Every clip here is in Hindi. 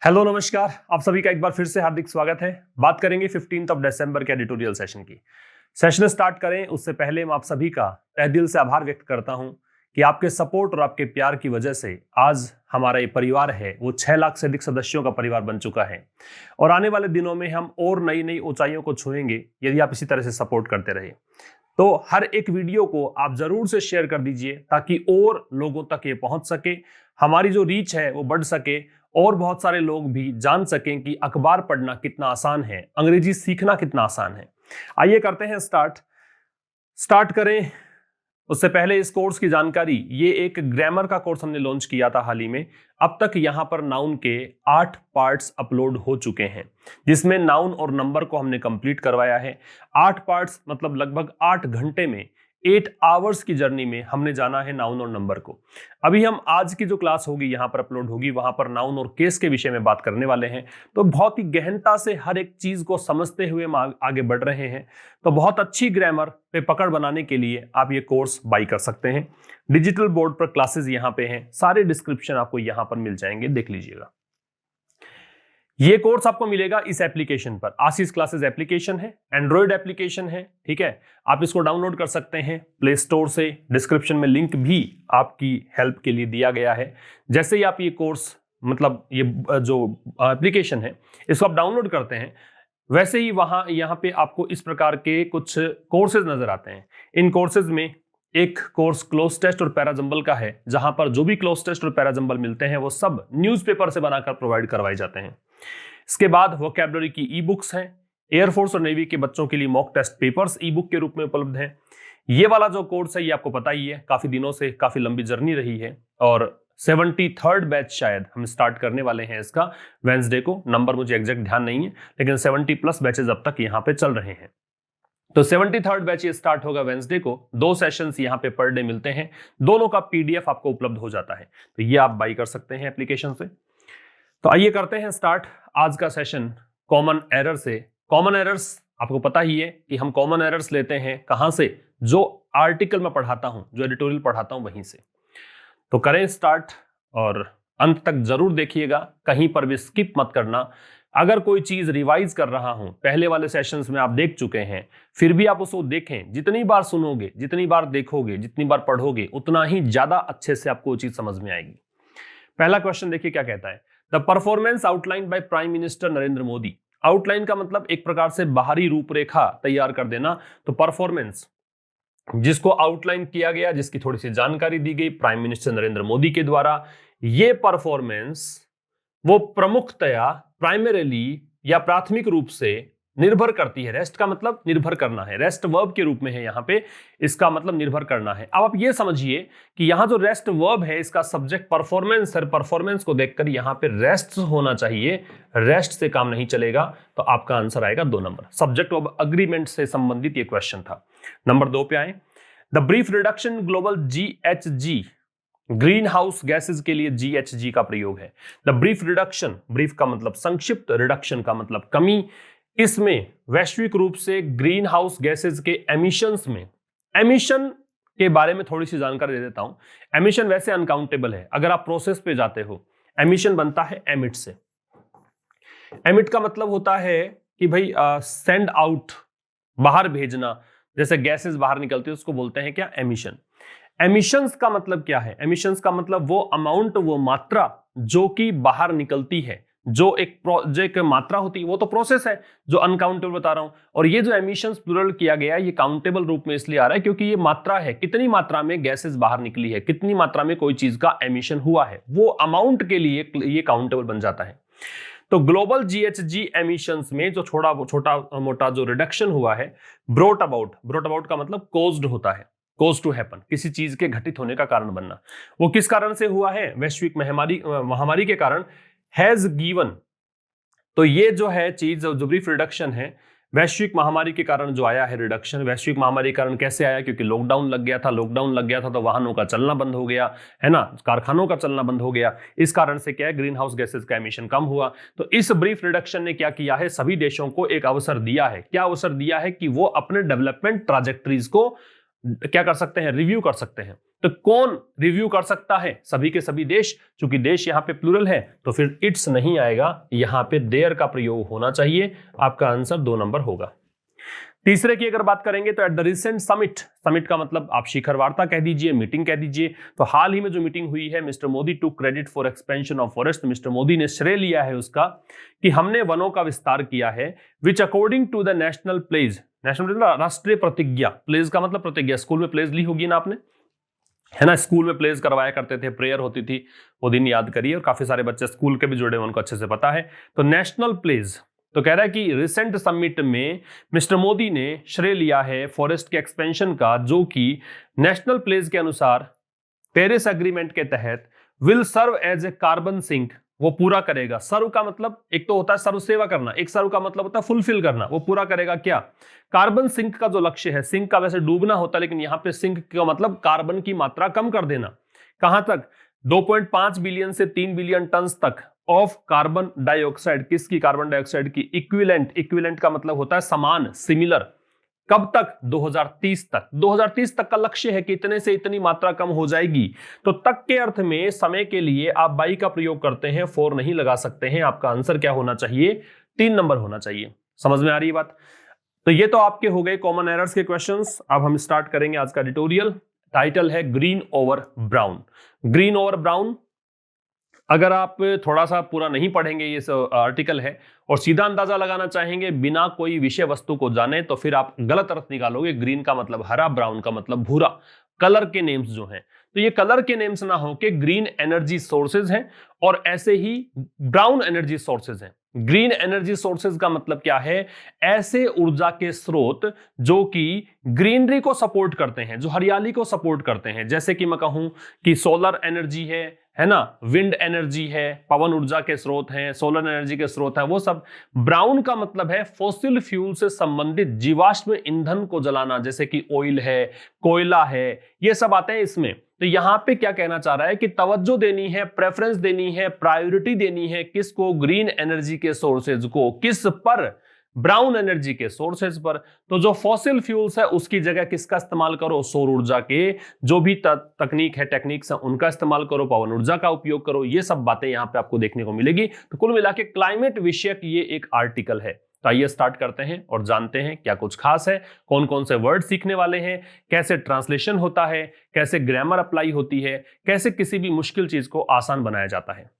हेलो नमस्कार, आप सभी का एक बार फिर से हार्दिक स्वागत है। बात करेंगे 15 दिसंबर के एडिटोरियल सेशन की। सेशन स्टार्ट करें उससे पहले मैं आप सभी का तहे दिल से आभार व्यक्त करता हूं कि आपके सपोर्ट और आपके प्यार की वजह से आज हमारा ये परिवार है वो 6 लाख से अधिक सदस्यों का परिवार बन चुका है और आने वाले दिनों में हम और नई नई ऊंचाइयों को छुएंगे यदि आप इसी तरह से सपोर्ट करते रहे। तो हर एक वीडियो को आप जरूर से शेयर कर दीजिए ताकि और लोगों तक ये पहुंच सके, हमारी जो रीच है वो बढ़ सके और बहुत सारे लोग भी जान सकें कि अखबार पढ़ना कितना आसान है, अंग्रेजी सीखना कितना आसान है। आइए करते हैं स्टार्ट करें उससे पहले इस कोर्स की जानकारी, ये एक ग्रामर का कोर्स हमने लॉन्च किया था हाल ही में। अब तक यहां पर नाउन के 8 पार्ट्स अपलोड हो चुके हैं जिसमें नाउन और नंबर को हमने कंप्लीट करवाया है। 8 पार्ट्स मतलब लगभग 8 घंटे में 8 आवर्स की जर्नी में हमने जाना है नाउन और नंबर को। अभी हम आज की जो क्लास होगी यहां पर अपलोड होगी, वहां पर नाउन और केस के विषय में बात करने वाले हैं। तो बहुत ही गहनता से हर एक चीज को समझते हुए हम आगे बढ़ रहे हैं। तो बहुत अच्छी ग्रामर पे पकड़ बनाने के लिए आप ये कोर्स बाई कर सकते हैं। डिजिटल बोर्ड पर क्लासेस यहां पे हैं, सारे डिस्क्रिप्शन आपको यहां पर मिल जाएंगे, देख लीजिएगा। ये कोर्स आपको मिलेगा इस एप्लीकेशन पर। आशीष क्लासेस एप्लीकेशन है, एंड्रॉइड एप्लीकेशन है, ठीक है। आप इसको डाउनलोड कर सकते हैं प्ले स्टोर से। डिस्क्रिप्शन में लिंक भी आपकी हेल्प के लिए दिया गया है। जैसे ही आप ये कोर्स मतलब ये जो एप्लीकेशन है इसको आप डाउनलोड करते हैं, वैसे ही यहाँ पे आपको इस प्रकार के कुछ कोर्सेज नजर आते हैं। इन कोर्सेज में एक कोर्स क्लोज टेस्ट और पैराजंबल का है, जहां पर जो भी क्लोज टेस्ट और पैराजंबल मिलते हैं वो सब न्यूज़पेपर से बनाकर प्रोवाइड करवाए जाते हैं। इसके बाद वोकैबुलरी की ई बुक्स हैं। एयरफोर्स और नेवी के बच्चों के लिए mock test papers e book के रूप में उपलब्ध हैं। ये वाला जो कोर्स है ये आपको पता ही है, काफी दिनों से काफी लंबी जर्नी रही है और 73rd बैच शायद हम स्टार्ट करने वाले हैं इसका वेंसडे को। नंबर मुझे एग्जैक्ट ध्यान नहीं है, लेकिन 70+ बैचेज अब तक यहाँ पे चल रहे हैं। तो 73rd बैच ये स्टार्ट होगा वेंसडे को। 2 सेशंस यहाँ पे पर डे मिलते हैं, दोनों का पीडीएफ आपको उपलब्ध हो जाता है। तो ये आप बाई कर सकते हैं एप्लीकेशन से। तो आइए करते हैं स्टार्ट आज का सेशन कॉमन एरर से। कॉमन एरर्स आपको पता ही है कि हम कॉमन एरर्स लेते हैं कहां से, जो आर्टिकल में पढ़ाता हूं, जो एडिटोरियल पढ़ाता हूं वहीं से। तो करें स्टार्ट और अंत तक जरूर देखिएगा, कहीं पर भी स्किप मत करना। अगर कोई चीज रिवाइज कर रहा हूं, पहले वाले सेशंस में आप देख चुके हैं, फिर भी आप उसको देखें। जितनी बार सुनोगे, जितनी बार देखोगे, जितनी बार पढ़ोगे, उतना ही ज्यादा अच्छे से आपको वो चीज समझ में आएगी। पहला क्वेश्चन देखिए क्या कहता है। The performance outline by prime minister Narendra Modi. Outline का मतलब एक प्रकार से बाहरी रूपरेखा तैयार कर देना। तो परफॉर्मेंस जिसको आउटलाइन किया गया, जिसकी थोड़ी सी जानकारी दी गई प्राइम मिनिस्टर नरेंद्र मोदी के द्वारा, ये परफॉर्मेंस वो प्रमुखतया प्राइमरीली या प्राथमिक रूप से निर्भर करती है। रेस्ट का मतलब निर्भर करना है, रेस्ट वर्ब के रूप में है यहां पे, इसका मतलब निर्भर करना है। अब आप ये समझिए कि यहां जो रेस्ट वर्ब है इसका सब्जेक्ट परफॉर्मेंस है। परफॉर्मेंस को देखकर यहां पे रेस्ट होना चाहिए, रेस्ट से काम नहीं चलेगा। तो आपका आंसर आएगा 2 नंबर। सब्जेक्ट ऑफ अग्रीमेंट से संबंधित ये क्वेश्चन था। नंबर 2 पे आए। The brief reduction global GHG, green house gases के लिए GHG का प्रयोग है। द ब्रीफ रिडक्शन, ब्रीफ का मतलब संक्षिप्त, रिडक्शन का मतलब कमी। इसमें वैश्विक रूप से ग्रीन हाउस गैसेज के एमिशंस में, एमिशन के बारे में थोड़ी सी जानकारी दे देता हूं। एमिशन वैसे अनकाउंटेबल है, अगर आप प्रोसेस पे जाते हो, एमिशन बनता है एमिट से। एमिट का मतलब होता है कि भाई सेंड आउट, बाहर भेजना, जैसे गैसेज बाहर निकलती है उसको बोलते हैं क्या, एमिशन। एमिशंस का मतलब क्या है, एमिशंस का मतलब वो अमाउंट, वो मात्रा जो कि बाहर निकलती है, जो एक मात्रा होती है, वो तो प्रोसेस है जो अनकाउंटेबल बता रहा हूं। और ये जो एमिशंस प्लूरल किया गया है ये काउंटेबल रूप में इसलिए आ रहा है क्योंकि ये मात्रा है, कितनी मात्रा में गैसेस बाहर निकली है, कितनी मात्रा में कोई चीज का एमिशन हुआ है, वो अमाउंट के लिए ये काउंटेबल बन जाता है। तो ग्लोबल GHG एमिशंस में जो छोटा मोटा जो रिडक्शन हुआ है, ब्रोट अबाउट का मतलब कॉज्ड होता है, कॉज टू हैपन, किसी चीज के घटित होने का कारण बनना। वो किस कारण से हुआ है, वैश्विक महामारी के कारण। हैज गिवन, तो ये जो है चीज जो ब्रीफ रिडक्शन है, वैश्विक महामारी के कारण जो आया है रिडक्शन। वैश्विक महामारी के कारण कैसे आया, क्योंकि लॉकडाउन लग गया था तो वाहनों का चलना बंद हो गया है ना, कारखानों का चलना बंद हो गया। इस कारण से क्या है, ग्रीन हाउस गैसेज का एमिशन कम हुआ। तो इस ब्रीफ रिडक्शन ने क्या किया है, सभी देशों को एक अवसर दिया है। क्या अवसर दिया है कि वो अपने डेवलपमेंट ट्राजेक्टरीज को क्या कर सकते हैं, रिव्यू कर सकते हैं। तो कौन रिव्यू कर सकता है, सभी के सभी देश। चूंकि देश यहां पे प्लूरल है तो फिर इट्स नहीं आएगा, यहां पे देयर का प्रयोग होना चाहिए। आपका आंसर 2 नंबर होगा। तीसरे की अगर बात करेंगे तो at the recent summit, summit का मतलब आप शिखर वार्ता कह दीजिए, मीटिंग कह दीजिए। तो हाल ही में जो मीटिंग हुई है, mister Modi to credit for expansion of forest, mister Modi ने श्रेय लिया है उसका कि हमने वनों का विस्तार किया है। Which according to the national pledge, national pledge राष्ट्रीय प्रतिज्ञा, प्लेज का मतलब प्रतिज्ञा, स्कूल में प्लेज ली होगी ना आपने, है ना, स्कूल में प्लेज करवाया करते थे, प्रेयर होती थी, वो दिन याद करिए। और काफी सारे बच्चे स्कूल के भी जुड़े हैं, उनको अच्छे से पता है। तो नेशनल प्लेज, तो कह रहा है कि रिसेंट समिट में मिस्टर मोदी ने श्रेय लिया है फॉरेस्ट के एक्सपेंशन का, जो कि नेशनल प्लेज के अनुसार पेरिस एग्रीमेंट के तहत will serve as a carbon sink, वो पूरा करेगा। सर्व का मतलब एक तो होता है सर्व सेवा करना, एक सर्व का मतलब होता है फुलफिल करना, वो पूरा करेगा क्या, कार्बन सिंक का जो लक्ष्य है, सिंक का वैसे डूबना होता है, लेकिन यहां पे सिंक का मतलब कार्बन की मात्रा कम कर देना। कहां तक, 2.5 बिलियन से 3 बिलियन टन तक ऑफ कार्बन डाइऑक्साइड, किसकी, कार्बन डाइऑक्साइड की इक्विवेलेंट, इक्विवेलेंट का मतलब होता है समान, सिमिलर। कब तक, 2030 तक, 2030 तक का लक्ष्य है कि इतने से इतनी मात्रा कम हो जाएगी। तो तक के अर्थ में समय के लिए आप बाई का प्रयोग करते हैं, 4 नहीं लगा सकते हैं। आपका आंसर क्या होना चाहिए, 3 नंबर होना चाहिए। समझ में आ रही है बात। तो ये तो आपके हो गए कॉमन एरर्स के क्वेश्चंस। अब हम स्टार्ट करेंगे आज का एडिटोरियल। टाइटल है green over brown. Green over brown, अगर आप थोड़ा सा पूरा नहीं पढ़ेंगे, ये आर्टिकल है, और सीधा अंदाजा लगाना चाहेंगे बिना कोई विषय वस्तु को जाने, तो फिर आप गलत अर्थ निकालोगे। ग्रीन का मतलब हरा, ब्राउन का मतलब भूरा। कलर के नेम्स जो हैं, तो ये कलर के नेम्स ना हो के ग्रीन एनर्जी सोर्सेज हैं, और ऐसे ही ब्राउन एनर्जी सोर्सेज हैं। ग्रीन एनर्जी सोर्सेज का मतलब क्या है, ऐसे ऊर्जा के स्रोत जो कि ग्रीनरी को सपोर्ट करते हैं, जो हरियाली को सपोर्ट करते हैं। जैसे कि मैं कहूं कि सोलर एनर्जी है ना, विंड एनर्जी है, पवन ऊर्जा के स्रोत हैं, सोलर एनर्जी के स्रोत हैं, वो सब। ब्राउन का मतलब है फॉसिल फ्यूल से संबंधित जीवाश्म ईंधन को जलाना, जैसे कि ऑयल है, कोयला है, ये सब आते हैं इसमें। तो यहां पे क्या कहना चाह रहा है कि तवज्जो देनी है, प्रेफरेंस देनी है, प्रायोरिटी देनी है किसको, ग्रीन एनर्जी के सोर्सेज को। किस पर, ब्राउन एनर्जी के सोर्सेज पर। तो जो फॉसिल फ्यूल्स है उसकी जगह किसका इस्तेमाल करो, सौर ऊर्जा के जो भी तकनीक है, टेक्निक्स है, उनका इस्तेमाल करो, पवन ऊर्जा का उपयोग करो। ये सब बातें यहां पे आपको देखने को मिलेगी। तो कुल मिला के क्लाइमेट विषयक ये एक आर्टिकल है। तो आइए स्टार्ट करते हैं और जानते हैं क्या कुछ खास है, कौन कौन से वर्ड सीखने वाले हैं, कैसे ट्रांसलेशन होता है, कैसे ग्रामर अप्लाई होती है, कैसे किसी भी मुश्किल चीज को आसान बनाया जाता है।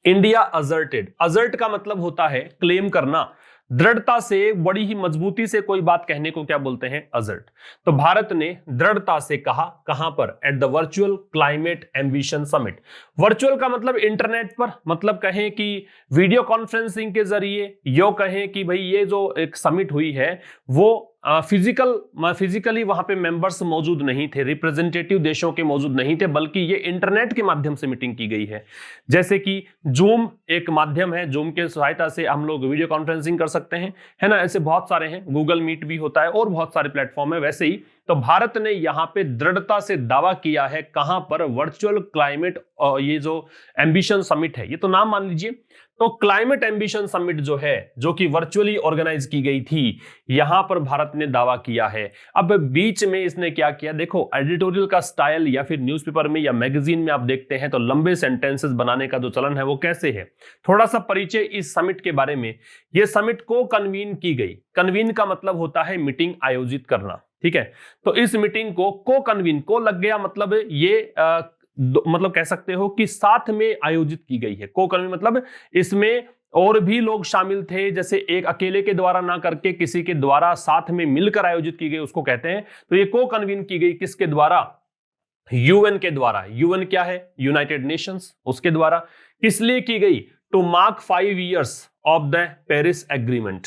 इंडिया अजर्टेड, अजर्ट का मतलब होता है क्लेम करना, दृढ़ता से, बड़ी ही मजबूती से कोई बात कहने को क्या बोलते हैं, अजर्ट। तो भारत ने दृढ़ता से कहा, कहां पर, at the virtual climate ambition summit. Virtual का मतलब इंटरनेट पर, मतलब कहें कि वीडियो कॉन्फ्रेंसिंग के जरिए, यो कहें कि भाई ये जो एक समिट हुई है वो फिजिकली वहां पे मेंबर्स मौजूद नहीं थे, रिप्रेजेंटेटिव देशों के मौजूद नहीं थे, बल्कि ये इंटरनेट के माध्यम से मीटिंग की गई है। जैसे कि जूम एक माध्यम है, जूम के सहायता से हम लोग वीडियो कॉन्फ्रेंसिंग कर सकते हैं, है ना, ऐसे बहुत सारे हैं, गूगल मीट भी होता है और बहुत सारे प्लेटफॉर्म है। वैसे ही तो भारत ने यहां पे दृढ़ता से दावा किया है, कहां पर, वर्चुअल क्लाइमेट, ये जो एम्बिशन समिट है, ये तो नाम मान लीजिए। तो क्लाइमेट एम्बिशन समिट जो है, जो कि वर्चुअली ऑर्गेनाइज की गई थी, यहां पर भारत ने दावा किया है। अब बीच में इसने क्या किया, देखो एडिटोरियल का स्टाइल या फिर न्यूज़पेपर में या मैगजीन में आप देखते हैं तो लंबे सेंटेंसेस बनाने का जो चलन है वो कैसे है। थोड़ा सा परिचय इस समिट के बारे में। ये समिट को कन्वीन की गई, कन्वीन का मतलब होता है मीटिंग आयोजित करना, ठीक है। तो इस मीटिंग को कन्वीन, को लग गया मतलब ये मतलब कह सकते हो कि साथ में आयोजित की गई है। को कन्वीन मतलब इसमें और भी लोग शामिल थे, जैसे एक अकेले के द्वारा ना करके किसी के द्वारा साथ में मिलकर आयोजित की गई, उसको कहते हैं। तो ये को कन्वीन की गई किसके द्वारा, यूएन के द्वारा। यूएन क्या है, यूनाइटेड नेशंस, उसके द्वारा। किस लिए की गई, to mark 5 years of the Paris agreement.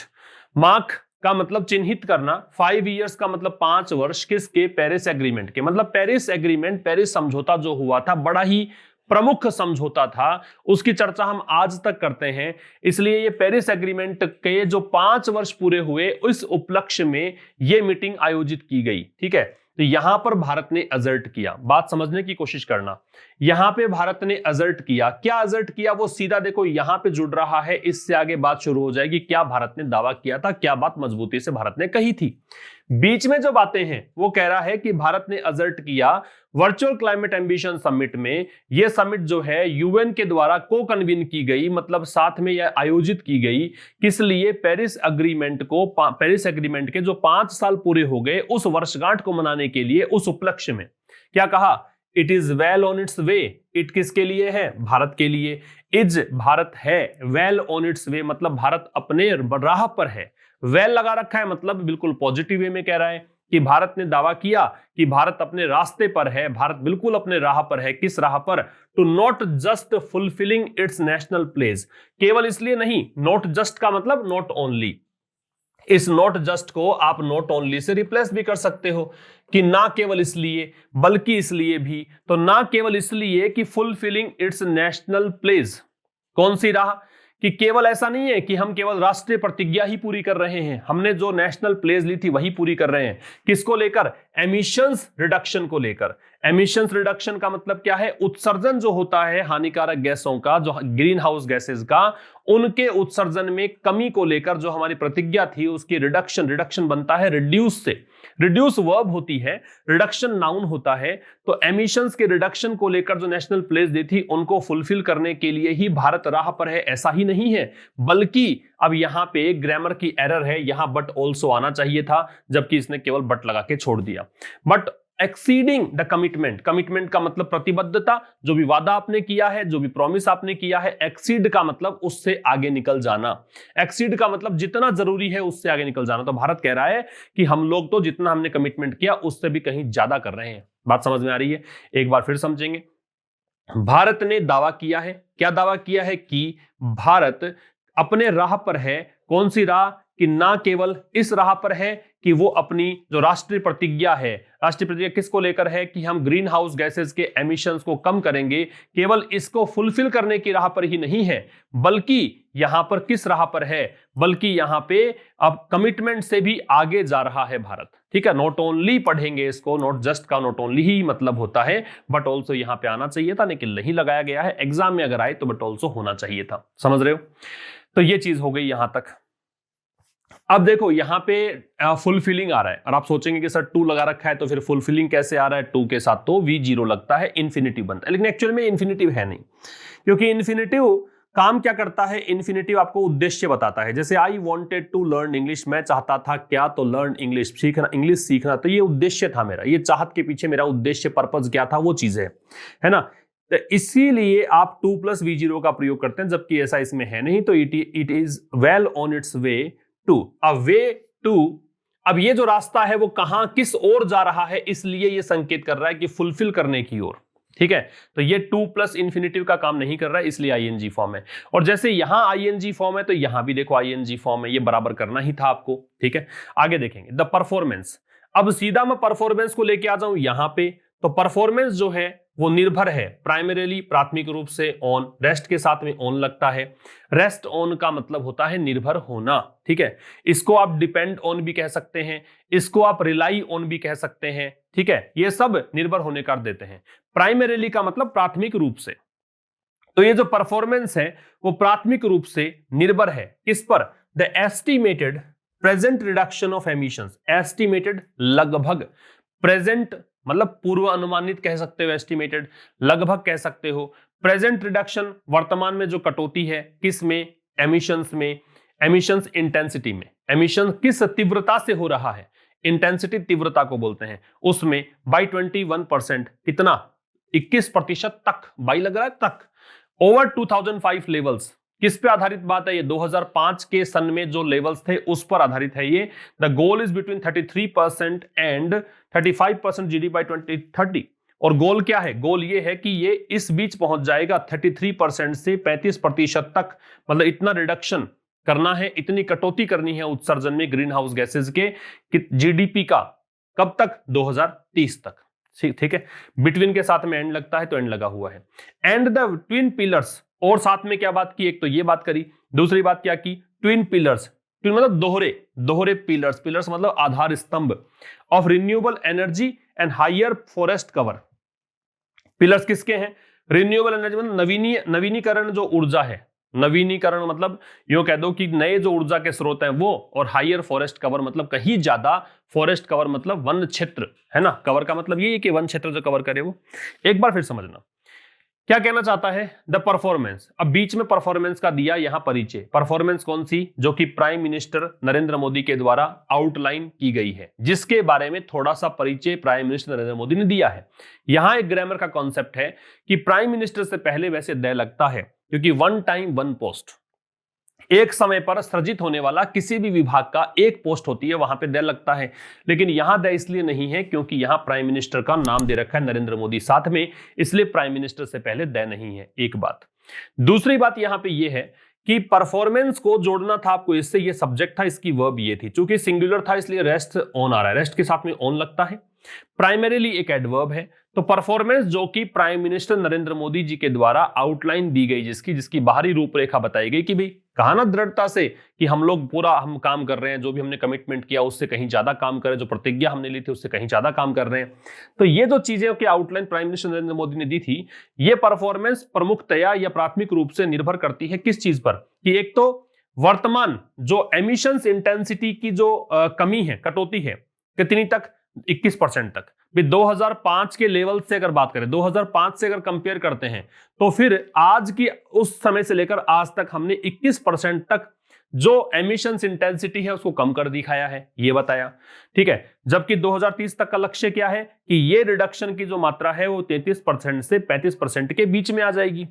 Mark का मतलब चिन्हित करना, 5 years का मतलब 5 वर्ष, किसके, पेरिस एग्रीमेंट के। मतलब पेरिस एग्रीमेंट, पेरिस समझौता जो हुआ था, बड़ा ही प्रमुख समझौता था, उसकी चर्चा हम आज तक करते हैं। इसलिए ये पेरिस एग्रीमेंट के जो 5 वर्ष पूरे हुए, उस उपलक्ष्य में ये मीटिंग आयोजित की गई, ठीक है। तो यहां पर भारत ने अजर्ट किया, बात समझने की कोशिश करना। यहां पे भारत ने अजर्ट किया, क्या अजर्ट किया, वो सीधा देखो यहां पे जुड़ रहा है, इससे आगे बात शुरू हो जाएगी। क्या भारत ने दावा किया था, क्या बात मजबूती से भारत ने कही थी। बीच में जो बातें हैं वो कह रहा है कि भारत ने असर्ट किया वर्चुअल क्लाइमेट एम्बिशन समिट में, ये समिट जो है यूएन के द्वारा को कन्वीन की गई, मतलब साथ में यह आयोजित की गई, किस लिए? पेरिस एग्रीमेंट के जो 5 साल पूरे हो गए उस वर्षगांठ को मनाने के लिए। उस उपलक्ष्य में क्या कहा? It is well on its way. It किसके लिए है? भारत के लिए। इज भारत है, वेल ऑन इट्स वे मतलब भारत अपने राह पर है। वेल लगा रखा है मतलब बिल्कुल पॉजिटिव वे में कह रहा है कि भारत ने दावा किया कि भारत अपने रास्ते पर है, भारत बिल्कुल अपने राह पर है। किस राह पर? To not just fulfilling its national pledge. केवल इसलिए नहीं, नॉट जस्ट का मतलब नॉट ओनली। इस नॉट जस्ट को आप नॉट ओनली से रिप्लेस भी कर सकते हो कि ना केवल इसलिए बल्कि इसलिए भी। तो ना केवल इसलिए कि फुलफिलिंग इट्स नेशनल प्लेस। कौन सी राह? कि केवल ऐसा नहीं है कि हम केवल राष्ट्रीय प्रतिज्ञा ही पूरी कर रहे हैं, हमने जो नेशनल प्लेस ली थी वही पूरी कर रहे हैं। किसको लेकर? एमिशंस रिडक्शन को लेकर। एमिशंस रिडक्शन का मतलब क्या है? उत्सर्जन जो होता है हानिकारक गैसों का, जो ग्रीन हाउस गैसेस का, उनके उत्सर्जन में कमी को लेकर जो हमारी प्रतिज्ञा थी उसकी रिडक्शन बनता है रिड्यूस से। रिड्यूस वर्ब होती है, रिडक्शन नाउन होता है। तो एमिशंस के रिडक्शन को लेकर जो नेशनल प्लेस दी थी उनको फुलफिल करने के लिए ही भारत राह पर है, ऐसा ही नहीं है। बल्कि अब यहां पे ग्रामर की एरर है, यहां बट ऑल्सो आना चाहिए था, जबकि इसने केवल बट लगा के छोड़ दिया। But exceeding the commitment, commitment का मतलब प्रतिबद्धता, जो भी वादा आपने किया है, जो भी प्रॉमिस आपने किया है। एक्सीड का मतलब उससे आगे निकल जाना। एक्सीड का मतलब जितना जरूरी है उससे आगे निकल जाना। तो भारत कह रहा है कि हम लोग तो जितना हमने कमिटमेंट किया उससे भी कहीं ज्यादा कर रहे हैं। बात समझ में आ रही है? एक बार फिर समझेंगे। भारत ने दावा किया है, क्या दावा किया है? कि भारत अपने राह पर है। कौन सी राह? कि ना केवल इस राह पर है कि वो अपनी जो राष्ट्रीय प्रतिज्ञा है, राष्ट्रीय प्रतिज्ञा किसको लेकर है? कि हम ग्रीन हाउस गैसेस के एमिशंस को कम करेंगे, केवल इसको फुलफिल करने की राह पर ही नहीं है, बल्कि यहां पर किस राह पर है? बल्कि यहां पे अब कमिटमेंट से भी आगे जा रहा है भारत। ठीक है, नॉट ओनली पढ़ेंगे इसको, नॉट जस्ट का नॉट ओनली ही मतलब होता है, बट ऑल्सो यहां पे आना चाहिए था, लेकिन नहीं लगाया गया है। एग्जाम में अगर आए तो बट ऑल्सो होना चाहिए था। समझ रहे हो? तो ये चीज हो गई यहां तक। अब देखो यहां पे फुलफिलिंग आ रहा है और आप सोचेंगे कि सर 2 लगा रखा है तो फिर फुलफिलिंग कैसे आ रहा है? 2 के साथ तो V0 लगता है, इन्फिनिटिव बनता है, लेकिन एक्चुअल में इन्फिनिटिव है नहीं, क्योंकि इन्फिनिटिव काम क्या करता है? इन्फिनिटिव आपको उद्देश्य बताता है। जैसे I wanted to learn English, मैं चाहता था क्या? तो लर्न इंग्लिश, सीखना, इंग्लिश सीखना। तो ये उद्देश्य था मेरा, ये चाहत के पीछे मेरा उद्देश्य, पर्पज क्या था, वो चीज है ना। तो इसीलिए आप 2 + V0 का प्रयोग करते हैं, जबकि ऐसा इसमें है नहीं। तो it is well on its way to, a way to. अब ये जो रास्ता है वो कहां, किस ओर जा रहा है, इसलिए ये संकेत कर रहा है कि फुलफिल करने की ओर। ठीक है, तो ये 2 + इन्फिनिटिव का काम नहीं कर रहा है, इसलिए आईएनजी फॉर्म है। और जैसे यहां आईएनजी फॉर्म है तो यहां भी देखो आईएनजी फॉर्म है, ये बराबर करना ही था आपको। ठीक है, आगे देखेंगे द परफॉर्मेंस। अब सीधा मैं परफॉर्मेंस को लेके आ जाऊं यहां पे, तो परफॉर्मेंस जो है वो निर्भर है प्राइमरीली, प्राथमिक रूप से ऑन, रेस्ट के साथ में ऑन लगता है। रेस्ट ऑन का मतलब होता है निर्भर होना। ठीक है, इसको आप डिपेंड ऑन भी कह सकते हैं, इसको आप रिलाई ऑन भी कह सकते हैं। ठीक है, ये सब निर्भर होने का देते हैं। प्राइमरीली का मतलब प्राथमिक रूप से। तो ये जो परफॉर्मेंस है वो प्राथमिक रूप से निर्भर है किस पर? The estimated present reduction of emissions. Estimated लगभग, प्रेजेंट मतलब पूर्व अनुमानित कह सकते हो, एस्टिमेटेड लगभग कह सकते हो। प्रेजेंट रिडक्शन वर्तमान में जो कटौती है, किस में? एमिशंस में, एमिशंस इंटेंसिटी में। एमिशन किस तीव्रता से हो रहा है? इंटेंसिटी तीव्रता को बोलते हैं। उसमें बाई 21%, कितना? 21% तक, बाई लग रहा है तक, ओवर 2005 लेवल्स। किस पे आधारित बात है? ये 2005 के सन में जो लेवल्स थे उस पर आधारित है ये। The goal is between 33% and 35% GDP bye 2030। और गोल क्या है? गोल ये है कि ये इस बीच पहुंच जाएगा 33% से 35% तक, मतलब इतना रिडक्शन करना है, इतनी कटौती करनी है उत्सर्जन में ग्रीन हाउस गैसेज के जीडीपी का। कब तक? 2030 तक। ठीक है, बिटवीन के साथ में एंड लगता है तो एंड लगा हुआ है। एंड द ट्विन पिलर्स, और साथ में क्या बात की? एक तो ये बात करी, दूसरी बात क्या की? ट्विन पिलर्स, ट्विन मतलब दोहरे पिलर्स, पिलर्स मतलब आधार स्तंभ of renewable energy and higher forest cover. Pillars किसके हैं? रिन्यूएबल एनर्जी मतलब नवीनीकरण जो ऊर्जा है, नवीनीकरण मतलब यूं कह दो कि नए जो ऊर्जा के स्रोत हैं वो, और हायर फॉरेस्ट कवर मतलब कहीं ज्यादा फॉरेस्ट कवर मतलब वन क्षेत्र, है ना। कवर का मतलब ये है कि वन क्षेत्र जो कवर करे वो। एक बार फिर समझना क्या कहना चाहता है। द परफॉर्मेंस, अब बीच में परफॉर्मेंस का दिया यहां परिचय। परफॉर्मेंस कौन सी? जो कि प्राइम मिनिस्टर नरेंद्र मोदी के द्वारा आउटलाइन की गई है, जिसके बारे में थोड़ा सा परिचय प्राइम मिनिस्टर नरेंद्र मोदी ने दिया है। यहां एक ग्रामर का कॉन्सेप्ट है कि प्राइम मिनिस्टर से पहले वैसे द लगता है, क्योंकि वन टाइम वन पोस्ट, एक समय पर सृजित होने वाला किसी भी विभाग का एक पोस्ट होती है, वहां पे द लगता है। लेकिन यहां द इसलिए नहीं है क्योंकि यहां प्राइम मिनिस्टर का नाम दे रखा है नरेंद्र मोदी साथ में, इसलिए प्राइम मिनिस्टर से पहले द नहीं है। एक बात। दूसरी बात यहां पे यह है कि परफॉर्मेंस को जोड़ना था आपको इससे, ये सब्जेक्ट था, इसकी वर्ब ये थी। चूंकि सिंगुलर था इसलिए रेस्ट ऑन आ रहा है, रेस्ट के साथ में ऑन लगता है। प्राइमरीली एक एडवर्ब है, तो परफॉर्मेंस जो कि प्राइम मिनिस्टर नरेंद्र मोदी जी के द्वारा आउटलाइन दी गई, जिसकी बाहरी रूपरेखा बताई गई कि भाई कहा ना दृढ़ता से कि हम लोग पूरा हम काम कर रहे हैं, जो भी हमने कमिटमेंट किया उससे कहीं ज्यादा काम करें, जो प्रतिज्ञा हमने ली थी उससे कहीं ज्यादा काम कर रहे हैं। तो ये जो चीजें की outline prime minister Narendra Modi ने दी थी, ये परफॉर्मेंस प्रमुखतया या प्राथमिक रूप से निर्भर करती है किस चीज पर, कि एक तो वर्तमान जो एमिशंस इंटेंसिटी की जो कमी है, कटौती है, कितनी तक? 21% तक। 2005 के लेवल से अगर बात करें, 2005 से अगर कंपेयर करते हैं, तो फिर आज की उस समय से लेकर आज तक हमने 21% तक जो एमिशंस इंटेंसिटी है उसको कम कर दिखाया है, ये बताया। ठीक है, जबकि 2030 तक का लक्ष्य क्या है कि ये रिडक्शन की जो मात्रा है वो 33% से 35% के बीच में आ जाएगी।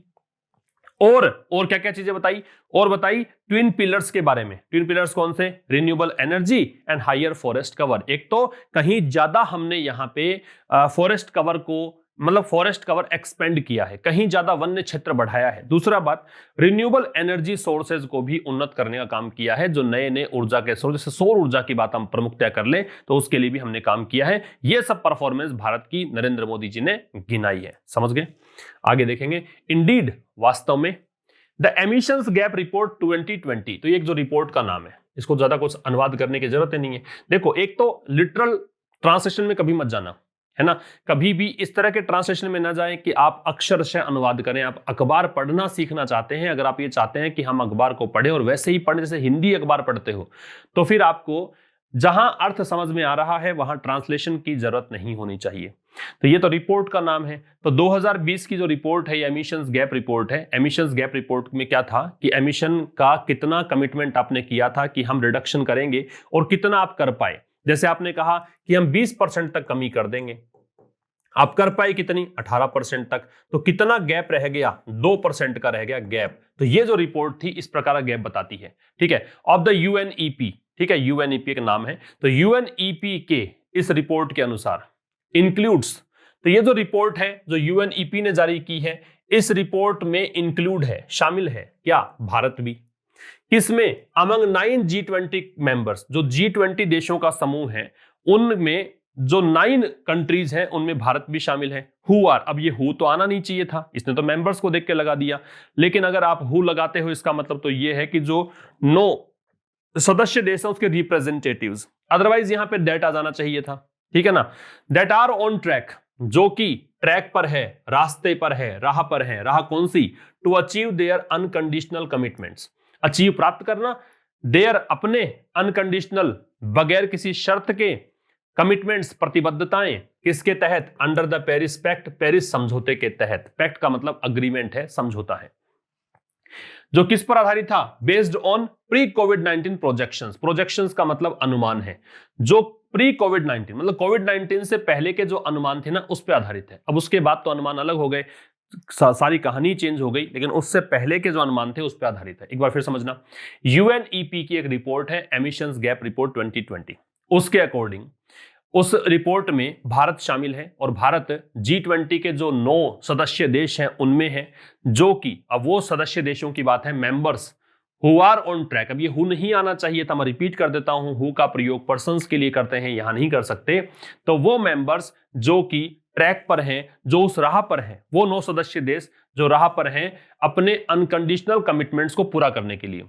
और क्या क्या चीजें बताई? और बताई ट्विन पिलर्स के बारे में। ट्विन पिलर्स कौन से? Renewable energy and higher forest cover. एक तो कहीं ज्यादा हमने यहां पे फॉरेस्ट कवर को, मतलब फॉरेस्ट कवर एक्सपेंड किया है, कहीं ज्यादा वन्य क्षेत्र बढ़ाया है। दूसरा बात, रिन्यूएबल एनर्जी सोर्सेज को भी उन्नत करने का काम किया है, जो नए नए ऊर्जा के स्रोत, जैसे सौर ऊर्जा की बात हम प्रमुखतया कर ले तो उसके लिए भी हमने काम किया है। ये सब परफॉर्मेंस भारत की नरेंद्र मोदी जी ने गिनाई है। समझ गए? आगे देखेंगे। इंडीड, वास्तव में, द एमिशंस गैप रिपोर्ट 2020, तो ये एक जो रिपोर्ट का नाम है, इसको ज्यादा कुछ अनुवाद करने की जरूरत नहीं है। देखो, एक तो लिटरल ट्रांसलेशन में कभी मत जाना, है ना। कभी भी इस तरह के ट्रांसलेशन में ना जाएं कि आप अक्षरशः अनुवाद करें। आप अखबार पढ़ना सीखना चाहते हैं, अगर आप ये चाहते हैं कि हम अखबार को पढ़ें और वैसे ही पढ़ें जैसे हिंदी अखबार पढ़ते हो, तो फिर आपको जहां अर्थ समझ में आ रहा है वहां ट्रांसलेशन की जरूरत नहीं होनी चाहिए। तो ये तो रिपोर्ट का नाम है। तो 2020 की जो रिपोर्ट है, ये एमिशंस गैप रिपोर्ट है। एमिशंस गैप रिपोर्ट में क्या था कि एमिशन का कितना कमिटमेंट आपने किया था कि हम रिडक्शन करेंगे और कितना आप कर पाए। जैसे आपने कहा कि हम 20% तक कमी कर देंगे, आप कर पाए कितनी? 18% तक। तो कितना गैप रह गया? 2% का रह गया गैप। तो ये जो रिपोर्ट थी इस प्रकार गैप बताती है। ठीक है, ऑफ द यूएनईपी। ठीक है, यूएनईपी का नाम है। तो यूएनईपी के इस रिपोर्ट के अनुसार इंक्लूड्स, तो ये जो रिपोर्ट है जो यूएनईपी ने जारी की है, इस रिपोर्ट में इंक्लूड है, शामिल है क्या? भारत भी। किसमें? अमंग 9 G20 मेंबर्स, जो G20 देशों का समूह है, उनमें जो 9 कंट्रीज हैं उनमें भारत भी शामिल है। हु आर, अब ये हु तो आना नहीं चाहिए था, इसने तो मेंबर्स को देख के लगा दिया। लेकिन अगर आप हु लगाते हो इसका मतलब तो ये है कि जो 9 सदस्य देश हैं उसके रिप्रेजेंटेटिव्स, अदरवाइज यहां पे दैट आ जाना चाहिए था। ठीक है ना। दैट आर ऑन ट्रैक, जो कि ट्रैक पर है, रास्ते पर है, राह पर है। राह कौन सी? To achieve their unconditional commitments, achieve प्राप्त करना, देयर अपने, अनकंडीशनल बगैर किसी शर्त के, कमिटमेंट्स प्रतिबद्धताएं, किसके तहत? Under the Paris pact, Paris समझौते के तहत। पैक्ट का मतलब अग्रीमेंट है, समझौता है, जो किस पर आधारित था? Based on pre covid projections. Projections का मतलब अनुमान है, जो प्री कोविड-19 मतलब कोविड-19 से पहले के जो अनुमान थे ना उस पर आधारित है। अब उसके बाद तो अनुमान अलग हो गए, सारी कहानी चेंज हो गई, लेकिन उससे पहले के जो अनुमान थे उस पर आधारित है। एक बार फिर समझना, यूएनईपी की एक रिपोर्ट है, एमिशंस गैप रिपोर्ट 2020। उसके अकॉर्डिंग उस रिपोर्ट में भारत शामिल है, और भारत G20 के जो 9 सदस्य देश हैं उनमें है, जो कि अब वो सदस्य देशों की बात है, members who are on track. अब ये हु नहीं आना चाहिए था, मैं रिपीट कर देता हूं, हु का प्रयोग पर्संस के लिए करते हैं, यहां नहीं कर सकते। तो वो मेंबर्स जो कि ट्रैक पर हैं, जो उस राह पर हैं, वो 9 सदस्य देश जो राह पर हैं अपने अनकंडीशनल कमिटमेंट्स को पूरा करने के लिए,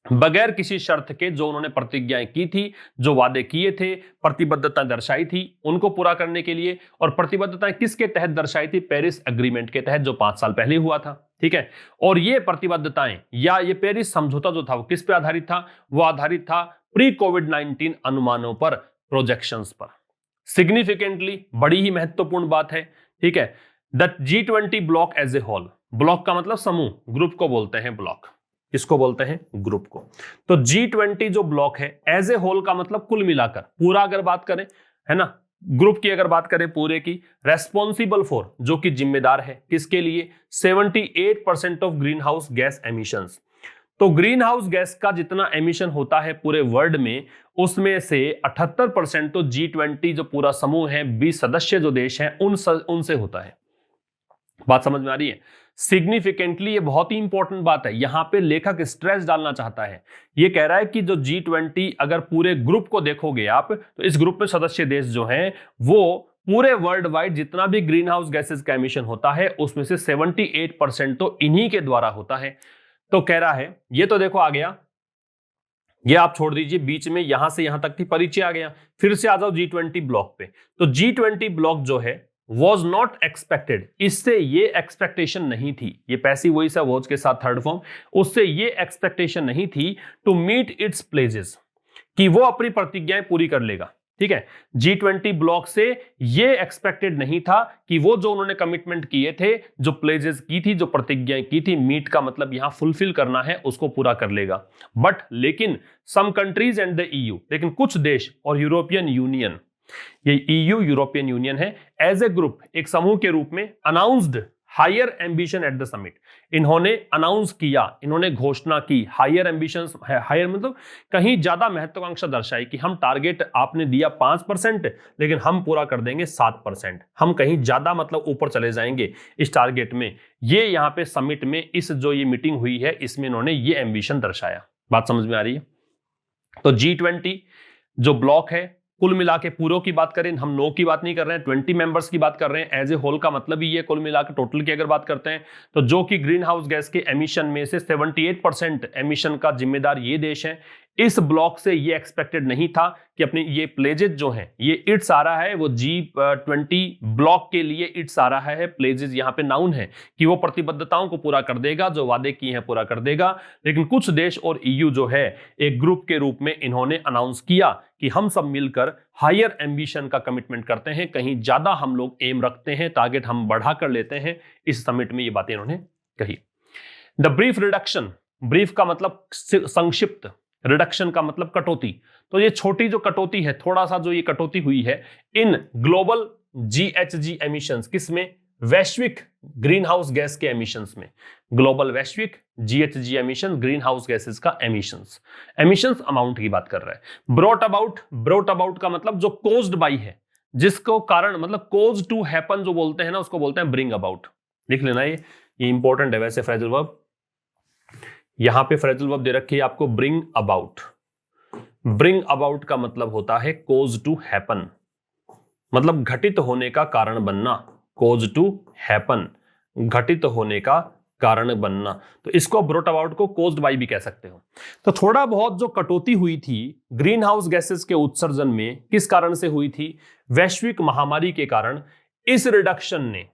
बगैर किसी शर्त के, जो उन्होंने प्रतिज्ञाएं की थी, जो वादे किए थे, प्रतिबद्धताएं दर्शाई थी, उनको पूरा करने के लिए। और प्रतिबद्धताएं किसके तहत दर्शाई थी? पेरिस एग्रीमेंट के तहत, जो 5 साल पहले हुआ था। ठीक है। और ये प्रतिबद्धताएं या ये पेरिस समझौता जो था वो किस पे आधारित था? वो आधारित था प्री कोविड-19 अनुमानों पर, प्रोजेक्शंस पर। सिग्निफिकेंटली बड़ी ही महत्वपूर्ण बात है, ठीक है। The G20 bloc as a whole, bloc का मतलब समूह, ग्रुप को बोलते हैं ब्लॉक। किसको बोलते हैं? ग्रुप को। तो G20 जो ब्लॉक है एज ए होल का मतलब कुल मिलाकर, पूरा अगर बात करें, है ना, ग्रुप की अगर बात करें पूरे की, रेस्पॉन्सिबल फॉर, जो कि जिम्मेदार है किसके लिए? 78% of green house gas emissions. तो ग्रीन हाउस गैस का जितना एमिशन होता है पूरे वर्ल्ड में, उसमें से 78% तो G20 जो पूरा समूह है, 20 सदस्य जो देश हैं उनसे होता है। बात समझ में आ रही है? सिग्निफिकेंटली ये बहुत ही इंपॉर्टेंट बात है। यहां पे लेखक स्ट्रेस डालना चाहता है, ये कह रहा है कि जो G20 अगर पूरे ग्रुप को देखोगे आप, तो इस ग्रुप में सदस्य देश जो हैं वो पूरे वर्ल्ड वाइड जितना भी ग्रीन हाउस गैसेस का एमिशन होता है उसमें से 78% तो इन्हीं के द्वारा होता है। तो कह रहा है, ये तो देखो आ गया, ये आप छोड़ दीजिए, बीच में यहां से यहां तक की परिचय आ गया। फिर से आ जाओ G20 ब्लॉक पे। तो G20 ब्लॉक जो है was not expected, इससे ये एक्सपेक्टेशन नहीं थी, ये पैसिव वॉइस है वॉज के साथ थर्ड फॉर्म, उससे ये एक्सपेक्टेशन नहीं थी टू मीट इट्स प्लेजेस, कि वो अपनी प्रतिज्ञाएं पूरी कर लेगा, ठीक है। G20 ब्लॉक से ये एक्सपेक्टेड नहीं था कि वो जो उन्होंने कमिटमेंट किए थे, जो प्लेजेस की थी, जो प्रतिज्ञाएं की थी, मीट का मतलब यहां फुलफिल करना है, उसको पूरा कर लेगा। बट लेकिन some countries and the EU, लेकिन कुछ देश और यूरोपियन यूनियन, ये EU यूरोपियन यूनियन है, एज ए ग्रुप, एक समूह के रूप में announced higher ambition at the summit, इन्होंने अनाउंस किया, इन्होंने घोषणा की, हायर एम्बिशंस, हायर मतलब कहीं ज्यादा महत्वाकांक्षा दर्शाई कि हम टारगेट आपने दिया 5%, लेकिन हम पूरा कर देंगे 7%, हम कहीं ज्यादा मतलब ऊपर चले जाएंगे इस टारगेट में। ये यहाँ पे समिट में इस जो ये मीटिंग हुई है इसमें इन्होंने ये एम्बिशन दर्शाया। बात समझ में आ रही है? तो G20 जो ब्लॉक है, कुल मिला के पूरों की बात करें, हम 9 की बात नहीं कर रहे हैं, 20 मेंबर्स की बात कर रहे हैं। एज ए होल का मतलब ही ये, कुल मिला के टोटल की अगर बात करते हैं तो जो कि ग्रीन हाउस गैस के एमिशन में से 78% एमिशन का जिम्मेदार ये देश है। इस ब्लॉक से ये एक्सपेक्टेड नहीं था कि अपने ये प्लेजेस जो हैं, ये इट्स आ रहा है, वो G20 ब्लॉक के लिए इट्स आ रहा है, प्लेजेस यहाँ पे नाउन है, कि वो प्रतिबद्धताओं को पूरा कर देगा, जो वादे किए हैं पूरा कर देगा। लेकिन कुछ देश और EU जो है एक ग्रुप के रूप में इन्होंने अनाउंस किया कि हम सब मिलकर हायर एम्बिशन का कमिटमेंट करते हैं, कहीं ज्यादा हम लोग एम रखते हैं, टारगेट हम बढ़ा कर लेते हैं। इस समिट में ये बातें इन्होंने कही। द ब्रीफ रिडक्शन, ब्रीफ का मतलब संक्षिप्त, रिडक्शन का मतलब कटौती। तो ये छोटी जो कटौती है, थोड़ा सा जो ये कटौती हुई है इन ग्लोबल GHG एमिशंस, किसमें? वैश्विक ग्रीन हाउस गैस के एमिशंस में। ग्लोबल वैश्विक GHG emission, green house gases का एमिशंस अमाउंट की बात कर रहा है। ब्रोट अबाउट का मतलब जो कोज्ड बाई है, जिसको कारण मतलब कोज टू हैपन जो बोलते हैं ना, उसको बोलते हैं ब्रिंग अबाउट। लिख लेना, ये इंपॉर्टेंट है वैसे फ्रेजल वर्ब। यहां पे फ्रेजल वर्ब दे रखी है आपको, ब्रिंग अबाउट। ब्रिंग अबाउट का मतलब होता है कोज टू हैपन, मतलब घटित होने का कारण बनना। कोज टू हैपन, घटित होने का कारण बनना। तो इसको ब्रोट अबाउट को कोज्ड बाई भी कह सकते हो। तो थोड़ा बहुत जो कटौती हुई थी ग्रीन हाउस गैसेस के उत्सर्जन में, किस कारण से हुई थी? वैश्विक महामारी के कारण। इस रिडक्शन ने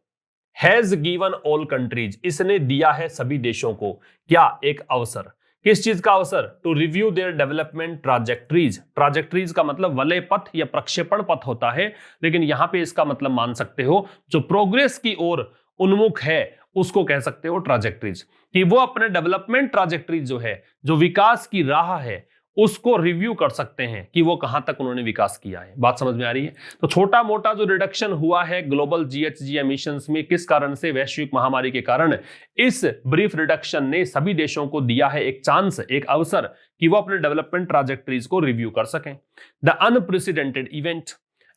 हैज गिवन ऑल कंट्रीज, इसने दिया है सभी देशों को क्या? एक अवसर। किस चीज का अवसर? To review their development trajectories. Trajectories का मतलब वलय पथ या प्रक्षेपण पथ होता है, लेकिन यहां पे इसका मतलब मान सकते हो जो प्रोग्रेस की ओर उन्मुख है उसको कह सकते हो ट्राजेक्टरीज, कि वो अपने डेवलपमेंट ट्राजेक्टरीज जो है, जो विकास की राह है, उसको रिव्यू कर सकते हैं कि वो कहां तक उन्होंने विकास किया है। बात समझ में आ रही है? तो छोटा मोटा जो रिडक्शन हुआ है ग्लोबल GHG एमिशंस में, किस कारण से? वैश्विक महामारी के कारण। इस ब्रीफ रिडक्शन ने सभी देशों को दिया है एक चांस, एक अवसर, कि वो अपने डेवलपमेंट ट्राजेक्टरीज को रिव्यू कर सकें। द अनप्रेसिडेंटेड इवेंट,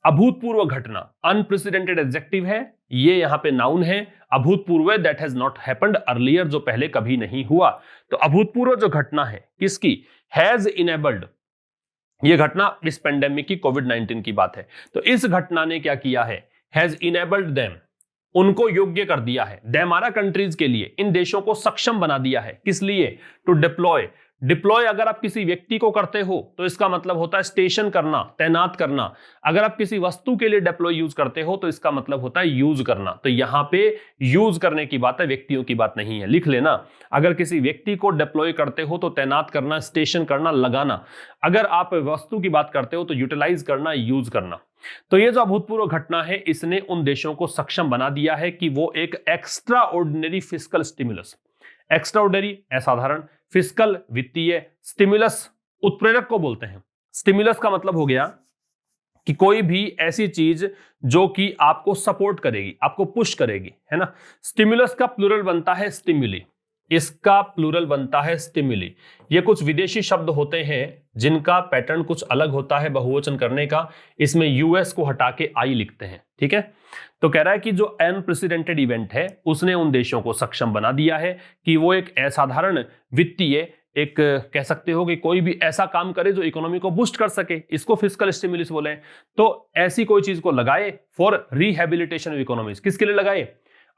अभूतपूर्व घटना। अनप्रेसिडेंटेड एडजेक्टिव है, ये यहां पे नाउन है। अभूतपूर्व that has not happened earlier, जो पहले कभी नहीं हुआ। तो अभूतपूर्व जो घटना है किसकी? हैज इनेबल्ड, ये घटना इस पेंडेमिक की कोविड-19 की बात है। तो इस घटना ने क्या किया है? हैज इनेबल्ड देम, उनको योग्य कर दिया है। देम आरा कंट्रीज के लिए, इन देशों को सक्षम बना दिया है। किस लिए? टू डिप्लॉय डिप्लॉय अगर आप किसी व्यक्ति को करते हो तो इसका मतलब होता है स्टेशन करना, तैनात करना। अगर आप किसी वस्तु के लिए डिप्लॉय यूज करते हो तो इसका मतलब होता है यूज करना। तो यहां पे यूज करने की बात है, व्यक्तियों की बात नहीं है, लिख लेना। अगर किसी व्यक्ति को डिप्लॉय करते हो तो तैनात करना, स्टेशन करना, लगाना। अगर आप वस्तु की बात करते हो तो यूटिलाइज करना, यूज करना। तो ये जो अभूतपूर्व घटना है इसने उन देशों को सक्षम बना दिया है कि वो एक extra ordinary fiscal stimulus, extra ordinary असाधारण, फिस्कल वित्तीय, स्टिमुलस उत्प्रेरक को बोलते हैं। स्टिमुलस का मतलब हो गया कि कोई भी ऐसी चीज जो कि आपको सपोर्ट करेगी, आपको पुश करेगी, है ना। स्टिमुलस का प्लूरल बनता है स्टिमुली, इसका प्लूरल बनता है स्टिमुली। ये कुछ विदेशी शब्द होते हैं जिनका पैटर्न कुछ अलग होता है बहुवचन करने का। इसमें यूएस को हटा के आई लिखते हैं, ठीक है। तो कह रहा है कि जो अनप्रेसिडेंटेड इवेंट है उसने उन देशों को सक्षम बना दिया है कि वो एक असाधारण वित्तीय, एक कह सकते हो कि कोई भी ऐसा काम करे जो इकोनॉमी को बूस्ट कर सके, इसको फिस्कल स्टिमुलस बोले। तो ऐसी कोई चीज को लगाए फॉर रिहेबिलिटेशन ऑफ इकोनॉमीज। किसके लिए लगाए?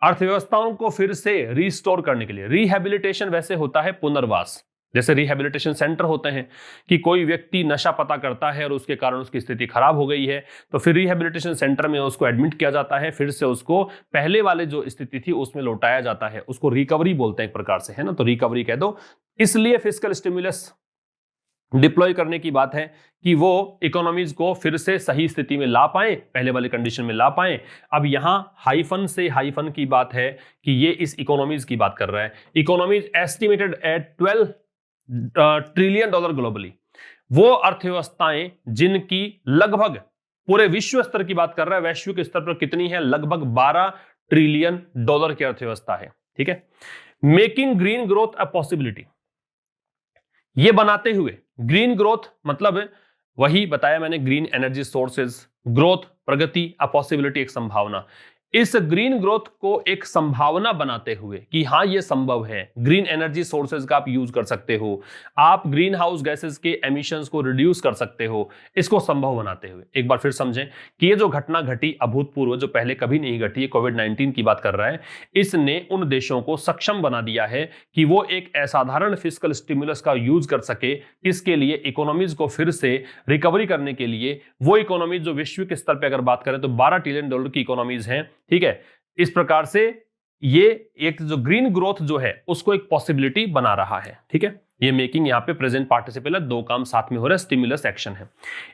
अर्थव्यवस्थाओं को फिर से रिस्टोर करने के लिए। रिहेबिलिटेशन वैसे होता है पुनर्वास, जैसे रिहेबिलिटेशन सेंटर होते हैं कि कोई व्यक्ति नशा पता करता है और उसके कारण उसकी स्थिति खराब हो गई है तो फिर रिहेबिलिटेशन सेंटर में उसको एडमिट किया जाता है, फिर से उसको पहले वाले जो स्थिति थी उसमें लौटाया जाता है। उसको रिकवरी बोलते हैं एक प्रकार से, है ना। तो रिकवरी कह दो। इसलिए फिस्कल स्टिमुलस डिप्लॉय करने की बात है कि वो इकोनॉमीज को फिर से सही स्थिति में ला पाए, पहले वाले कंडीशन में ला पाए। अब यहां हाइफन से हाइफन की बात है कि ये इस इकोनॉमीज की बात कर रहा है। Economies estimated at $12 trillion globally. वो अर्थव्यवस्थाएं जिनकी लगभग पूरे विश्व स्तर की बात कर रहा है, वैश्विक स्तर पर कितनी है? लगभग $12 ट्रिलियन की अर्थव्यवस्था है, ठीक है। Making green growth a possibility, ये बनाते हुए, ग्रीन ग्रोथ मतलब वही बताया मैंने, green energy sources, growth Pragati, a possibility एक संभावना। इस ग्रीन ग्रोथ को एक संभावना बनाते हुए कि हाँ ये संभव है, ग्रीन एनर्जी सोर्सेज का आप यूज कर सकते हो, आप ग्रीन हाउस गैसेस के एमिशंस को रिड्यूस कर सकते हो, इसको संभव बनाते हुए एक बार फिर समझें कि ये जो घटना घटी अभूतपूर्व, जो पहले कभी नहीं घटी है, कोविड-19 की बात कर रहा है, इसने उन देशों को सक्षम बना दिया है कि वो एक असाधारण फिस्कल स्टिमुलस का यूज कर सके। इसके लिए इकोनॉमीज को फिर से रिकवरी करने के लिए, वो इकोनॉमीज जो वैश्विक स्तर पर अगर बात करें तो $12 ट्रिलियन की इकोनॉमीज हैं, ठीक है। इस प्रकार से ये एक जो ग्रीन ग्रोथ जो है उसको एक पॉसिबिलिटी बना रहा है, ठीक है। ये मेकिंग यहां पे प्रेजेंट पार्टिसिपल है, दो काम साथ में हो रहा है, स्टिमुलस एक्शन है।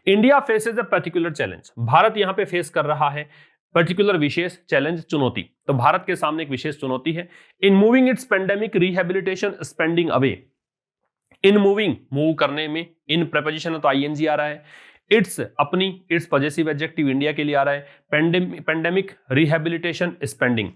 India faces a particular challenge, Bharat यहां पे फेस कर रहा है पर्टिकुलर विशेष चैलेंज, चुनौती। तो भारत के सामने एक विशेष चुनौती है in moving it's pandemic rehabilitation spending away. In moving, move करने में, इन प्रपोजिशन है तो आईएनजी आ रहा है, इट्स अपनी, इट्स पॉजेसिव एडजेक्टिव इंडिया के लिए आ रहा है, पेंडेमिक रिहेबिलिटेशन स्पेंडिंग।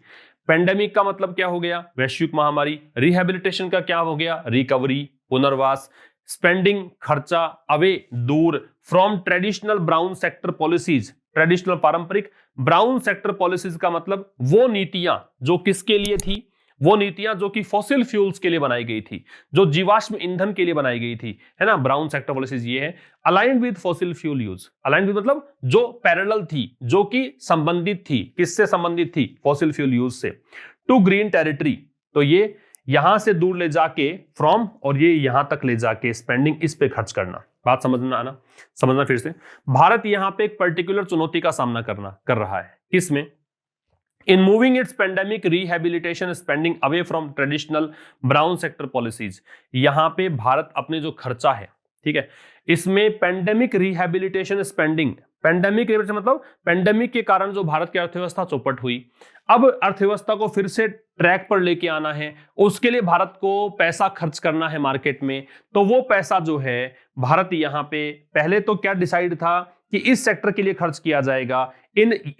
पेंडेमिक का मतलब क्या हो गया? वैश्विक महामारी। रिहेबिलिटेशन का क्या हो गया? रिकवरी, पुनर्वास। स्पेंडिंग खर्चा, अवे दूर, from traditional brown sector policies, traditional पारंपरिक, ब्राउन सेक्टर पॉलिसीज का मतलब वो नीतियां जो किसके लिए थी? वो नीतियां जो कि फॉसिल फ्यूल्स के लिए बनाई गई थी, जो जीवाश्म ईंधन के लिए बनाई गई थी, है ना। ब्राउन सेक्टर पॉलिसीज ये है। Aligned with fossil fuel use, aligned with मतलब जो पैरेलल थी, जो कि संबंधित थी, किससे संबंधित थी? फॉसिल फ्यूल यूज से। टू ग्रीन टेरिटरी, तो ये यहां से दूर ले जाके फ्रॉम, और ये यहां तक ले जाके स्पेंडिंग, इस पे खर्च करना। बात समझना फिर से। भारत यहां पे एक पर्टिकुलर चुनौती का सामना कर रहा है, किसमें? In moving its pandemic rehabilitation spending away from traditional brown sector policies, यहां पे भारत अपने जो खर्चा है, ठीक है, इसमें पेंडेमिक रिहेबिलिटेशन स्पेंडिंग, पेंडेमिक मतलब पेंडेमिक के कारण जो भारत की अर्थव्यवस्था चौपट हुई, अब अर्थव्यवस्था को फिर से ट्रैक पर लेके आना है, उसके लिए भारत को पैसा खर्च करना है मार्केट में। तो वो पैसा जो है भारत यहां पे, पहले तो क्या डिसाइड था कि इस सेक्टर के लिए खर्च किया जाएगा,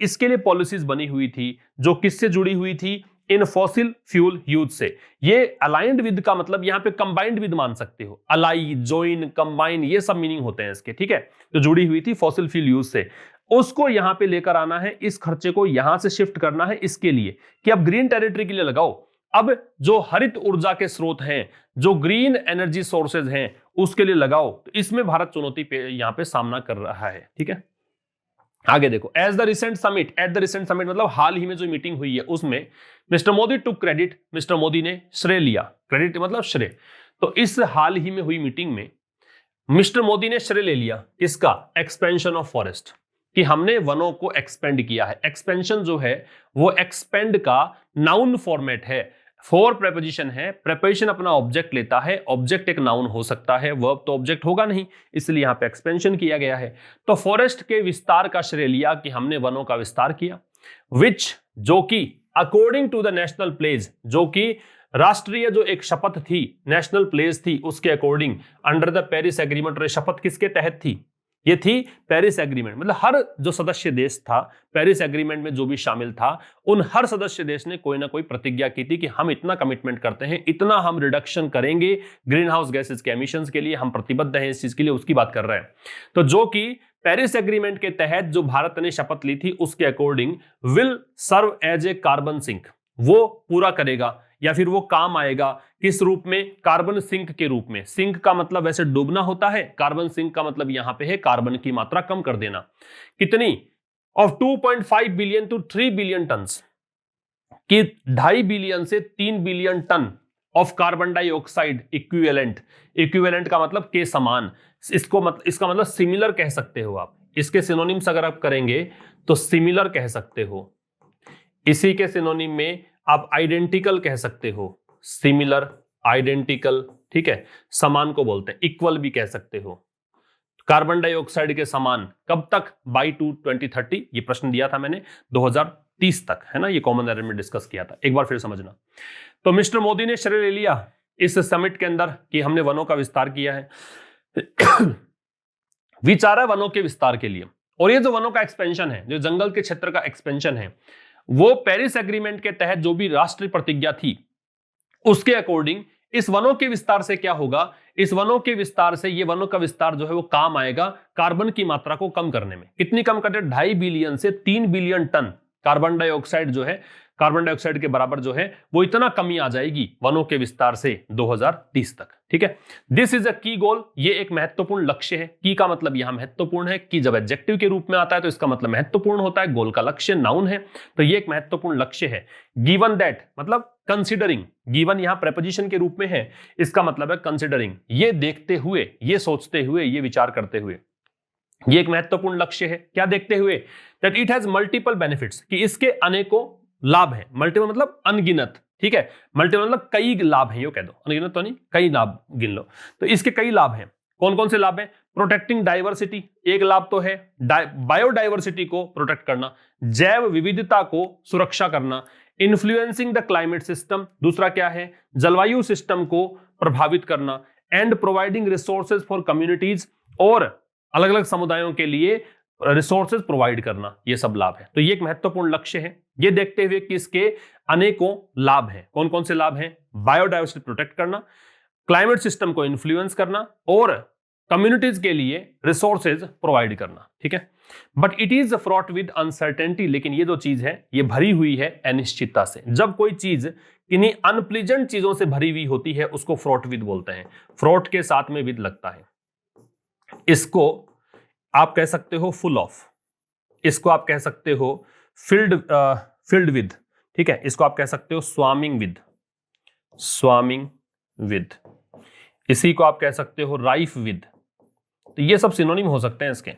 इसके लिए पॉलिसीज बनी हुई थी जो किससे जुड़ी हुई थी? इन फॉसिल फ्यूल यूज से। ये अलाइंड विद का मतलब यहां पे कंबाइंड विद मान सकते हो, अलाई, जॉइन, कंबाइन, ये सब मीनिंग होते हैं इसके, ठीक है। तो जुड़ी हुई थी फॉसिल फ्यूल यूज से, उसको यहां पे लेकर आना है, इस खर्चे को यहां से शिफ्ट करना है इसके लिए कि अब ग्रीन टेरिटरी के लिए लगाओ। अब जो हरित ऊर्जा के स्रोत हैं, जो ग्रीन एनर्जी सोर्सेज हैं, उसके लिए लगाओ। तो इसमें भारत चुनौती पे यहां पे सामना कर रहा है, ठीक है। आगे देखो, एट द रिसेंट समिट मतलब हाल ही में जो मीटिंग हुई है उसमें मिस्टर मोदी टुक क्रेडिट, मिस्टर मोदी ने श्रेय लिया, क्रेडिट मतलब श्रेय। तो इस हाल ही में हुई मीटिंग में मिस्टर मोदी ने श्रेय ले लिया किसका? एक्सपेंशन ऑफ फॉरेस्ट, कि हमने वनों को एक्सपेंड किया है। एक्सपेंशन जो है वो एक्सपेंड का नाउन फॉर्मेट है, फोर प्रेपोजिशन है, प्रेपोजिशन अपना ऑब्जेक्ट लेता है, ऑब्जेक्ट एक नाउन हो सकता है, वर्ब तो ऑब्जेक्ट होगा नहीं, इसलिए यहां पे एक्सपेंशन किया गया है। तो फॉरेस्ट के विस्तार का श्रेय लिया कि हमने वनों का विस्तार किया, विच जो कि according to the national pledge, जो कि राष्ट्रीय जो एक शपथ थी, नेशनल प्लेज थी, उसके according under the Paris agreement. और शपथ किसके तहत थी? ये थी पेरिस एग्रीमेंट, मतलब हर जो सदस्य देश था पेरिस एग्रीमेंट में जो भी शामिल था, उन हर सदस्य देश ने कोई ना कोई प्रतिज्ञा की थी कि हम इतना कमिटमेंट करते हैं, इतना हम रिडक्शन करेंगे ग्रीन हाउस गैसेस के एमिशंस के लिए, हम प्रतिबद्ध हैं इस चीज के लिए, उसकी बात कर रहे हैं। तो जो कि पेरिस एग्रीमेंट के तहत जो भारत ने शपथ ली थी उसके according will serve as a carbon sink, वो पूरा करेगा या फिर वो काम आएगा किस रूप में? कार्बन सिंक के रूप में। सिंक का मतलब वैसे डूबना होता है, कार्बन सिंक का मतलब यहां पे है कार्बन की मात्रा कम कर देना। कितनी? Of 2.5 billion to 3 billion tonne, कि 2.5 बिलियन से 3 billion tonne of carbon dioxide equivalent. Equivalent का मतलब के समान, इसका मतलब सिमिलर कह सकते हो आप। इसके सिनोनिम्स अगर आप करेंगे तो सिमिलर कह सकते हो, इसी के सिनोनिम में आप आइडेंटिकल कह सकते हो, सिमिलर, आइडेंटिकल, ठीक है। समान को बोलते हैं, इक्वल भी कह सकते हो। कार्बन डाइऑक्साइड के समान कब तक? बाई 2030, ये प्रश्न दिया था मैंने 2030 तक, है ना, ये कॉमन एरर में डिस्कस किया था, एक बार फिर समझना। तो मिस्टर मोदी ने श्रेय ले लिया इस समिट के अंदर कि हमने वनों का विस्तार किया है। विचार है वनों के विस्तार के लिए, और ये जो वनों का एक्सपेंशन है, जो जंगल के क्षेत्र का एक्सपेंशन है, वो पेरिस एग्रीमेंट के तहत जो भी राष्ट्रीय प्रतिज्ञा थी उसके अकॉर्डिंग इस वनों के विस्तार से क्या होगा? इस वनों के विस्तार से, ये वनों का विस्तार जो है वो काम आएगा कार्बन की मात्रा को कम करने में। कितनी कम करने? 2.5 बिलियन से 3 बिलियन टन कार्बन डाइऑक्साइड जो है, कार्बन डाइऑक्साइड के बराबर जो है वो इतना कमी आ जाएगी वनों के विस्तार से 2030 तक, ठीक है। दिस इज अ की गोल, ये एक महत्वपूर्ण लक्ष्य है। की का मतलब यहां महत्वपूर्ण है, की जब एडजेक्टिव के रूप में आता है तो इसका मतलब महत्वपूर्ण होता है, गोल का लक्ष्य नाउन है, तो ये एक महत्वपूर्ण लक्ष्य है। गिवन दैट मतलब कंसिडरिंग, गिवन यहां प्रेपोजिशन के रूप में है, इसका मतलब है कंसिडरिंग, ये देखते हुए, ये सोचते हुए, ये विचार करते हुए, ये एक महत्वपूर्ण लक्ष्य है। क्या देखते हुए? That it has multiple benefits, कि इसके अनेकों लाभ हैं। मल्टीपल मतलब अनगिनत, ठीक है। मल्टीपल मतलब कई लाभ हैं, यो कह दो, अनगिनत तो नहीं, कई लाभ गिन लो। तो इसके कई लाभ हैं। कौन कौन से लाभ हैं? प्रोटेक्टिंग डाइवर्सिटी, एक लाभ तो है बायोडाइवर्सिटी को प्रोटेक्ट करना, जैव विविधता को सुरक्षा करना, इन्फ्लुएंसिंग द क्लाइमेट सिस्टम, दूसरा क्या है? जलवायु सिस्टम को प्रभावित करना, and providing resources for communities, और अलग अलग समुदायों के लिए रिसोर्सेज प्रोवाइड करना, ये सब लाभ है। तो ये एक महत्वपूर्ण लक्ष्य है। ये देखते हुए कि इसके अनेकों लाभ हैं। कौन कौन से लाभ हैं? बायोडाइवर्सिटी प्रोटेक्ट करना, क्लाइमेट सिस्टम को इन्फ्लुएंस करना, और कम्युनिटीज के लिए रिसोर्सेज प्रोवाइड करना, ठीक है। But it is fraught with uncertainty, लेकिन ये जो चीज है ये भरी हुई है अनिश्चितता से। जब कोई चीज किन्हीं अनप्लीजेंट चीजों से भरी हुई होती है उसको फ्रॉट विद बोलते हैं। फ्रॉट के साथ में विद लगता है, इसको आप कह सकते हो फुल ऑफ, इसको आप कह सकते हो फिल्ड विद, ठीक है। इसको आप कह सकते हो स्वामिंग विद, इसी को आप कह सकते हो राइफ विद। तो ये सब सिनोनिम हो सकते हैं इसके,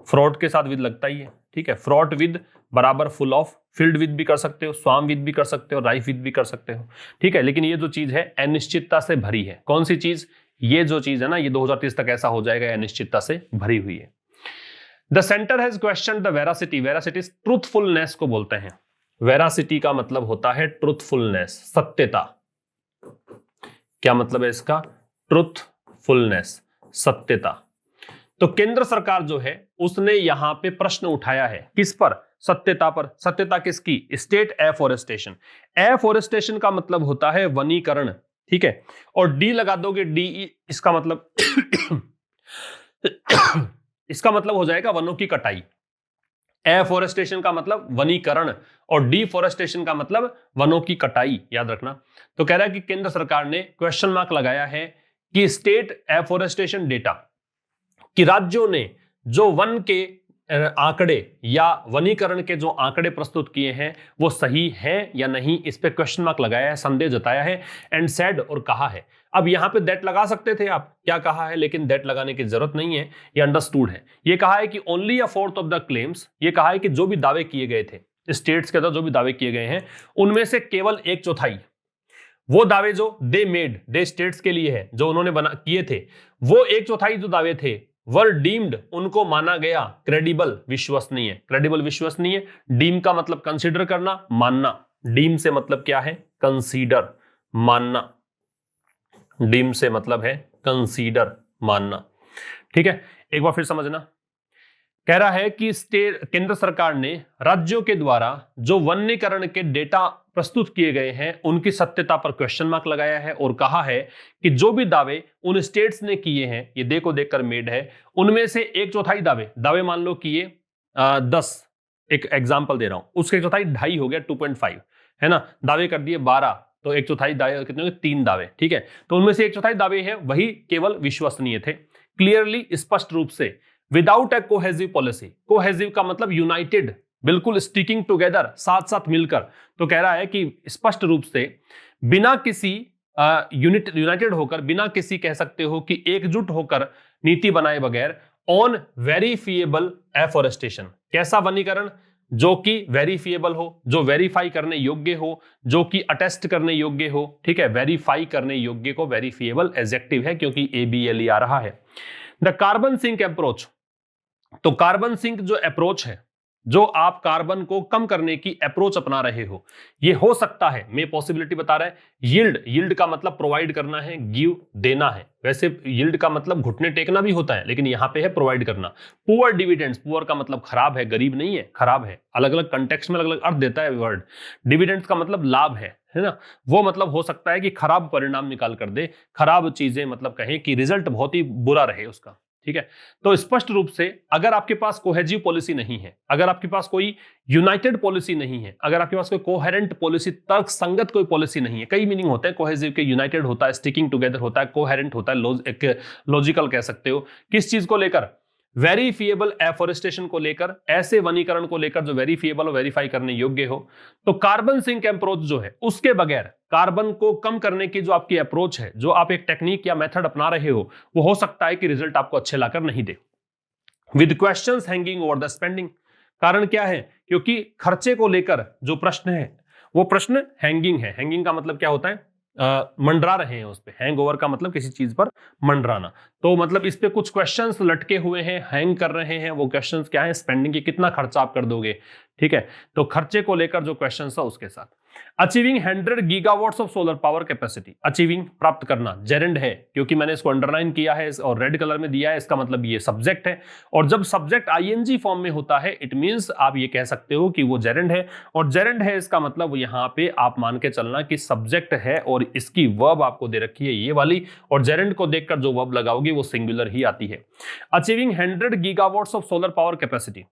फ्रॉट के साथ विद लगता ही है, ठीक है। फ्रॉट विद बराबर फुल ऑफ, फिल्ड विद भी कर सकते हो, स्वाम विद भी कर सकते हो, राइफ विद भी कर सकते हो, ठीक है। लेकिन ये जो चीज है अनिश्चितता से भरी है। कौन सी चीज? ये जो चीज है ना, ये 2030 तक ऐसा हो जाएगा, अनिश्चितता से भरी हुई है। The centre has question the veracity, veracity truthfulness को बोलते हैं। वेरासिटी का मतलब होता है ट्रूथफुलनेस, सत्यता। क्या मतलब है इसका? ट्रूथफुलनेस, सत्यता। तो केंद्र सरकार जो है उसने यहां पे प्रश्न उठाया है, किस पर? सत्यता पर। सत्यता किसकी? State afforestation. एफॉरेस्टेशन का मतलब होता है वनीकरण, ठीक है। और डी लगा दोगे, डी इसका मतलब इसका मतलब हो जाएगा वनों की कटाई। एफॉरेस्टेशन का मतलब वनीकरण और डिफॉरेस्टेशन का मतलब वनों की कटाई, याद रखना। तो कह रहा है कि केंद्र सरकार ने क्वेश्चन मार्क लगाया है कि स्टेट एफॉरेस्टेशन डेटा, कि राज्यों ने जो वन के आंकड़े या वनीकरण के जो आंकड़े प्रस्तुत किए हैं वो सही हैं या नहीं, इस पे क्वेश्चन मार्क लगाया है, संदेह जताया है, एंड सेड और कहा है। अब यहां पे दैट लगा सकते थे आप, क्या कहा है, लेकिन दैट लगाने की जरूरत नहीं है, ये अंडरस्टूड है। ये कहा है कि only a fourth of the claims, ये कहा है कि जो भी दावे किए गए थे स्टेट्स के अंदर, जो भी दावे किए गए हैं उनमें से केवल 1/4 वो दावे जो दे मेड, दे स्टेट्स के लिए है, जो उन्होंने बना किए थे, वो 1/4 जो दावे थे वर डीम्ड, उनको माना गया क्रेडिबल, विश्वसनीय। क्रेडिबल विश्वसनीय, डीम का मतलब कंसीडर करना, मानना। डीम से मतलब क्या है, कंसीडर, मानना। डीम से मतलब है कंसीडर, मानना। ठीक है, एक बार फिर समझना। कह रहा है कि केंद्र सरकार ने राज्यों के द्वारा जो वनीकरण के डेटा प्रस्तुत किए गए हैं उनकी सत्यता पर क्वेश्चन मार्क लगाया है और कहा है कि जो भी दावे उन स्टेट्स ने किए हैं, ये देखो देखकर मेड है, उनमें से 1/4 दावे मान लो किए 10, एक एग्जाम्पल दे रहा हूं, उसके 1/4 2.5 हो गया, 2.5 है ना, दावे कर दिए 12, तो 1/4 दावे कितने हो गए, 3 दावे। ठीक है, तो उनमें से 1/4 दावे हैं वही केवल विश्वसनीय थे, क्लियरली, स्पष्ट रूप से, विदाउट ए कोहेसिव पॉलिसी। कोहेसिव का मतलब यूनाइटेड, बिल्कुल स्टिकिंग टुगेदर, साथ साथ मिलकर। तो कह रहा है कि स्पष्ट रूप से बिना किसी यूनाइटेड होकर, बिना किसी कह सकते हो कि एकजुट होकर नीति बनाए बगैर, ऑन वेरीफिएबल एफोरेस्टेशन, कैसा वनीकरण, जो कि वेरीफिएबल हो, जो वेरीफाई करने योग्य हो, जो कि अटेस्ट करने योग्य हो। ठीक है, वेरीफाई करने योग्य को वेरीफिएबल एडजेक्टिव है क्योंकि ABLE आ रहा है। द कार्बन सिंक अप्रोच, तो कार्बन सिंक जो अप्रोच है, जो आप कार्बन को कम करने की अप्रोच अपना रहे हो, ये हो सकता है, मैं पॉसिबिलिटी बता रहा है। यील्ड, यील्ड का मतलब प्रोवाइड करना है, गिव देना है, वैसे यील्ड का मतलब घुटने टेकना भी होता है, लेकिन यहां पे है प्रोवाइड करना। पुअर डिविडेंड्स, पुअर का मतलब खराब है, गरीब नहीं है, खराब है, अलग अलग कंटेक्स्ट में अलग अलग अर्थ देता है वर्ड। डिविडेंड्स का मतलब लाभ है ना, वो मतलब हो सकता है कि खराब परिणाम निकाल कर दे, खराब चीजें, मतलब कहें कि रिजल्ट बहुत ही बुरा रहे उसका। ठीक है, तो स्पष्ट रूप से अगर आपके पास कोहेजिव पॉलिसी नहीं है, अगर आपके पास कोई यूनाइटेड पॉलिसी नहीं है, अगर आपके पास कोई कोहेरेंट पॉलिसी, तर्क संगत कोई पॉलिसी नहीं है, कई मीनिंग होते हैं कोहेजिव के, यूनाइटेड होता है, स्टिकिंग टुगेदर होता है, कोहेरेंट होता है, एक लॉजिकल कह सकते हो, किस चीज को लेकर, वेरीफिएबल एफोरेस्टेशन को लेकर, ऐसे वनीकरण को लेकर जो वेरीफिएबल और वेरीफाई करने योग्य हो। तो कार्बन सिंक अप्रोच जो है, उसके बगैर कार्बन को कम करने की जो आपकी अप्रोच है, जो आप एक टेक्निक या मेथड अपना रहे हो, वो हो सकता है कि रिजल्ट आपको अच्छे लाकर नहीं दे। With questions hanging over the spending, कारण क्या है, क्योंकि खर्चे को लेकर जो प्रश्न है वो प्रश्न हैंगिंग है। हैंगिंग का मतलब क्या होता है, मंडरा रहे हैं उस पे, हैंग ओवर का मतलब किसी चीज पर मंडराना, तो मतलब इस पे कुछ क्वेश्चंस लटके हुए हैं, हैंग कर रहे हैं। वो क्वेश्चंस क्या है, स्पेंडिंग की, कितना खर्चा आप कर दोगे। ठीक है, तो खर्चे को लेकर जो क्वेश्चंस है उसके साथ। Achieving 100 gigawatts of solar power capacity, achieving प्राप्त करना, जेरेंड है, क्योंकि मैंने इसको अंडरलाइन किया है और रेड कलर में दिया है, इसका मतलब ये सब्जेक्ट है, और जब सब्जेक्ट आईएनजी फॉर्म में होता है, इट मींस आप ये कह सकते हो कि वो जेरेंड है, और जेरेंड है इसका मतलब यहां पे आप मान के चलना कि सब्जेक्ट है और इसकी वर्ब आपको दे रखी है ये वाली, और जेरेंड को देखकर जो वर्ब लगाओगे वो सिंगुलर ही आती है। Achieving 100 gigawatts of solar power capacity,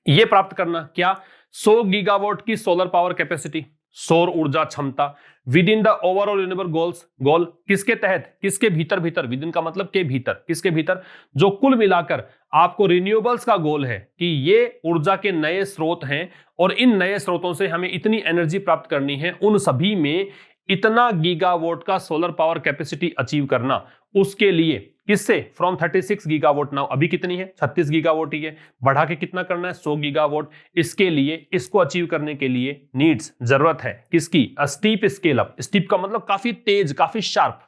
ये प्राप्त करना, क्या, 100 गीगावाट की सोलर पावर कैपेसिटी, सौर ऊर्जा क्षमता, within the overall renewable goals, goal किसके तहत, किसके भीतर, भीतर, विद इन का मतलब के भीतर, किसके भीतर, जो कुल मिलाकर आपको रिन्यूएबल्स का गोल है कि ये ऊर्जा के नए स्रोत हैं और इन नए स्रोतों से हमें इतनी एनर्जी प्राप्त करनी है, उन सभी में इतना गीगावाट का सोलर पावर कैपेसिटी अचीव करना, उसके लिए किससे, फ्रॉम 36 गीगावाट, नाउ अभी कितनी है, 36 गीगावाट ही है, बढ़ा के कितना करना है, 100 गीगावाट। इसके लिए, इसको अचीव करने के लिए नीड्स, जरूरत है किसकी, स्टीप स्केल अप। स्टीप का मतलब काफी तेज, काफी शार्प,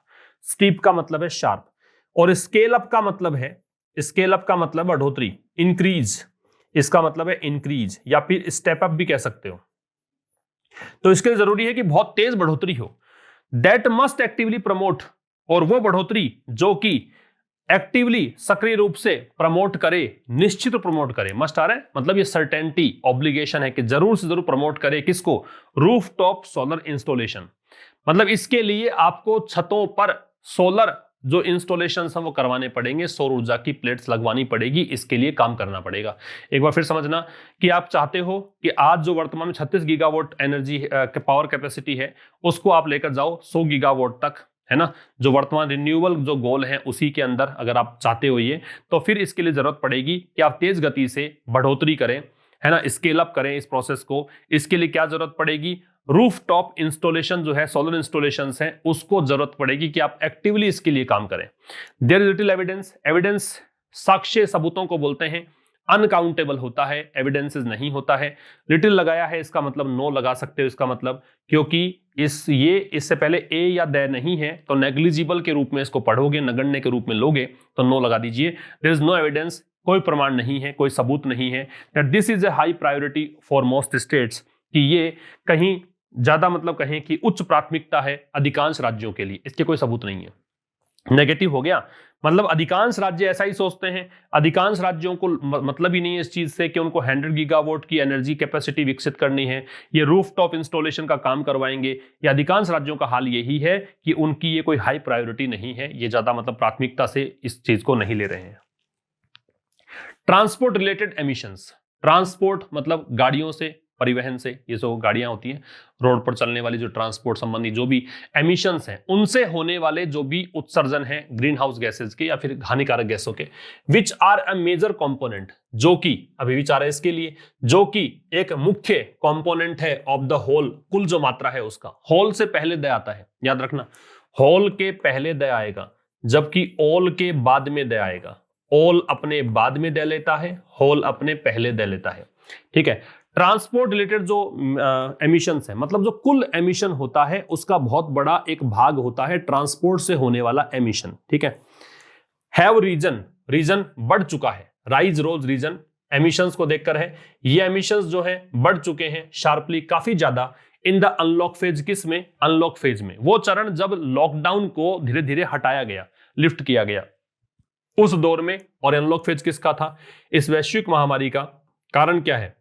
स्टीप का मतलब है शार्प, और स्केल अप का मतलब है, स्केल अप का मतलब बढ़ोतरी, इंक्रीज, इसका मतलब है इंक्रीज, या फिर स्टेप अप भी कह सकते हो। तो इसके लिए जरूरी है कि बहुत तेज बढ़ोतरी हो। दैट मस्ट एक्टिवली प्रमोट, और वो बढ़ोतरी जो कि एक्टिवली, सक्रिय रूप से प्रमोट करे, निश्चित प्रमोट करे, मस्ट आ रहा है, मतलब ये सर्टेनिटी, ऑब्लिगेशन है कि जरूर से जरूर प्रमोट करे, किसको, रूफटॉप सोलर इंस्टॉलेशन, मतलब इसके लिए आपको छतों पर सोलर जो इंस्टॉलेशन है वो करवाने पड़ेंगे, सौर ऊर्जा की प्लेट्स लगवानी पड़ेगी, इसके लिए काम करना पड़ेगा। एक बार फिर समझना कि आप चाहते हो कि आज जो वर्तमान में 36 गीगावाट एनर्जी पावर कैपेसिटी है, उसको आप लेकर जाओ 100 गीगावाट तक, है ना, जो वर्तमान रिन्यूएबल जो गोल है उसी के अंदर अगर आप चाहते हो ये, तो फिर इसके लिए जरूरत पड़ेगी कि आप तेज गति से बढ़ोतरी करें, है ना, स्केल अप करें इस प्रोसेस को। इसके लिए क्या जरूरत पड़ेगी, रूफ टॉप इंस्टॉलेशन जो है, सोलर इंस्टॉलेशन है, उसको जरूरत पड़ेगी कि आप एक्टिवली इसके लिए काम करें। There is little evidence, evidence साक्ष्य सबूतों को बोलते हैं, अनकाउंटेबल होता है, एविडेंसेस नहीं होता है। लिटिल लगाया है इसका मतलब नो लगा सकते हो इसका मतलब, क्योंकि इससे पहले ए या दे नहीं है तो नेग्लिजिबल के रूप में इसको पढ़ोगे, नगण्य के रूप में लोगे तो नो लगा दीजिए। देयर इज नो एविडेंस, कोई प्रमाण नहीं है, कोई सबूत नहीं है that this is a high priority for most states, कि ये कहीं ज्यादा मतलब कहें कि उच्च प्राथमिकता है अधिकांश राज्यों के लिए, इसके कोई सबूत नहीं है। नेगेटिव हो गया, मतलब अधिकांश राज्य ऐसा ही सोचते हैं, अधिकांश राज्यों को मतलब ही नहीं है इस चीज से कि उनको 100 गीगावाट की एनर्जी कैपेसिटी विकसित करनी है, ये रूफटॉप इंस्टॉलेशन का काम करवाएंगे। ये अधिकांश राज्यों का हाल यही है कि उनकी ये कोई हाई प्रायोरिटी नहीं है, ये ज्यादा मतलब प्राथमिकता से इस चीज को नहीं ले रहे हैं। ट्रांसपोर्ट रिलेटेड एमिशंस, ट्रांसपोर्ट मतलब गाड़ियों से, परिवहन से, ये जो गाड़ियां होती हैं रोड पर चलने वाली, जो ट्रांसपोर्ट संबंधी जो भी एमिशंस हैं, उनसे होने वाले जो भी उत्सर्जन हैं ग्रीन हाउस गैसेज के या फिर हानिकारक गैसों के, which are a major component, जो कि अभी विचार है इसके लिए, जो कि एक मुख्य कंपोनेंट है ऑफ द होल, कुल जो मात्रा है उसका। होल से पहले द आता है, याद रखना, होल के पहले द आएगा, जबकि ऑल के बाद में द आएगा। ऑल अपने बाद में दे लेता है, होल अपने पहले दे लेता है, ठीक है। ट्रांसपोर्ट रिलेटेड जो एमिशंस है, मतलब जो कुल एमिशन होता है उसका बहुत बड़ा एक भाग होता है ट्रांसपोर्ट से होने वाला एमिशन, ठीक है। हैव रीजन, रीजन बढ़ चुका है, राइज रोज रीजन एमिशंस को देखकर है, ये एमिशंस जो है बढ़ चुके हैं शार्पली, काफी ज्यादा इन द अनलॉक फेज। किस में, अनलॉक फेज में, वो चरण जब लॉकडाउन को धीरे धीरे हटाया गया, लिफ्ट किया गया उस दौर में। और अनलॉक फेज किसका था, इस वैश्विक महामारी का। कारण क्या है,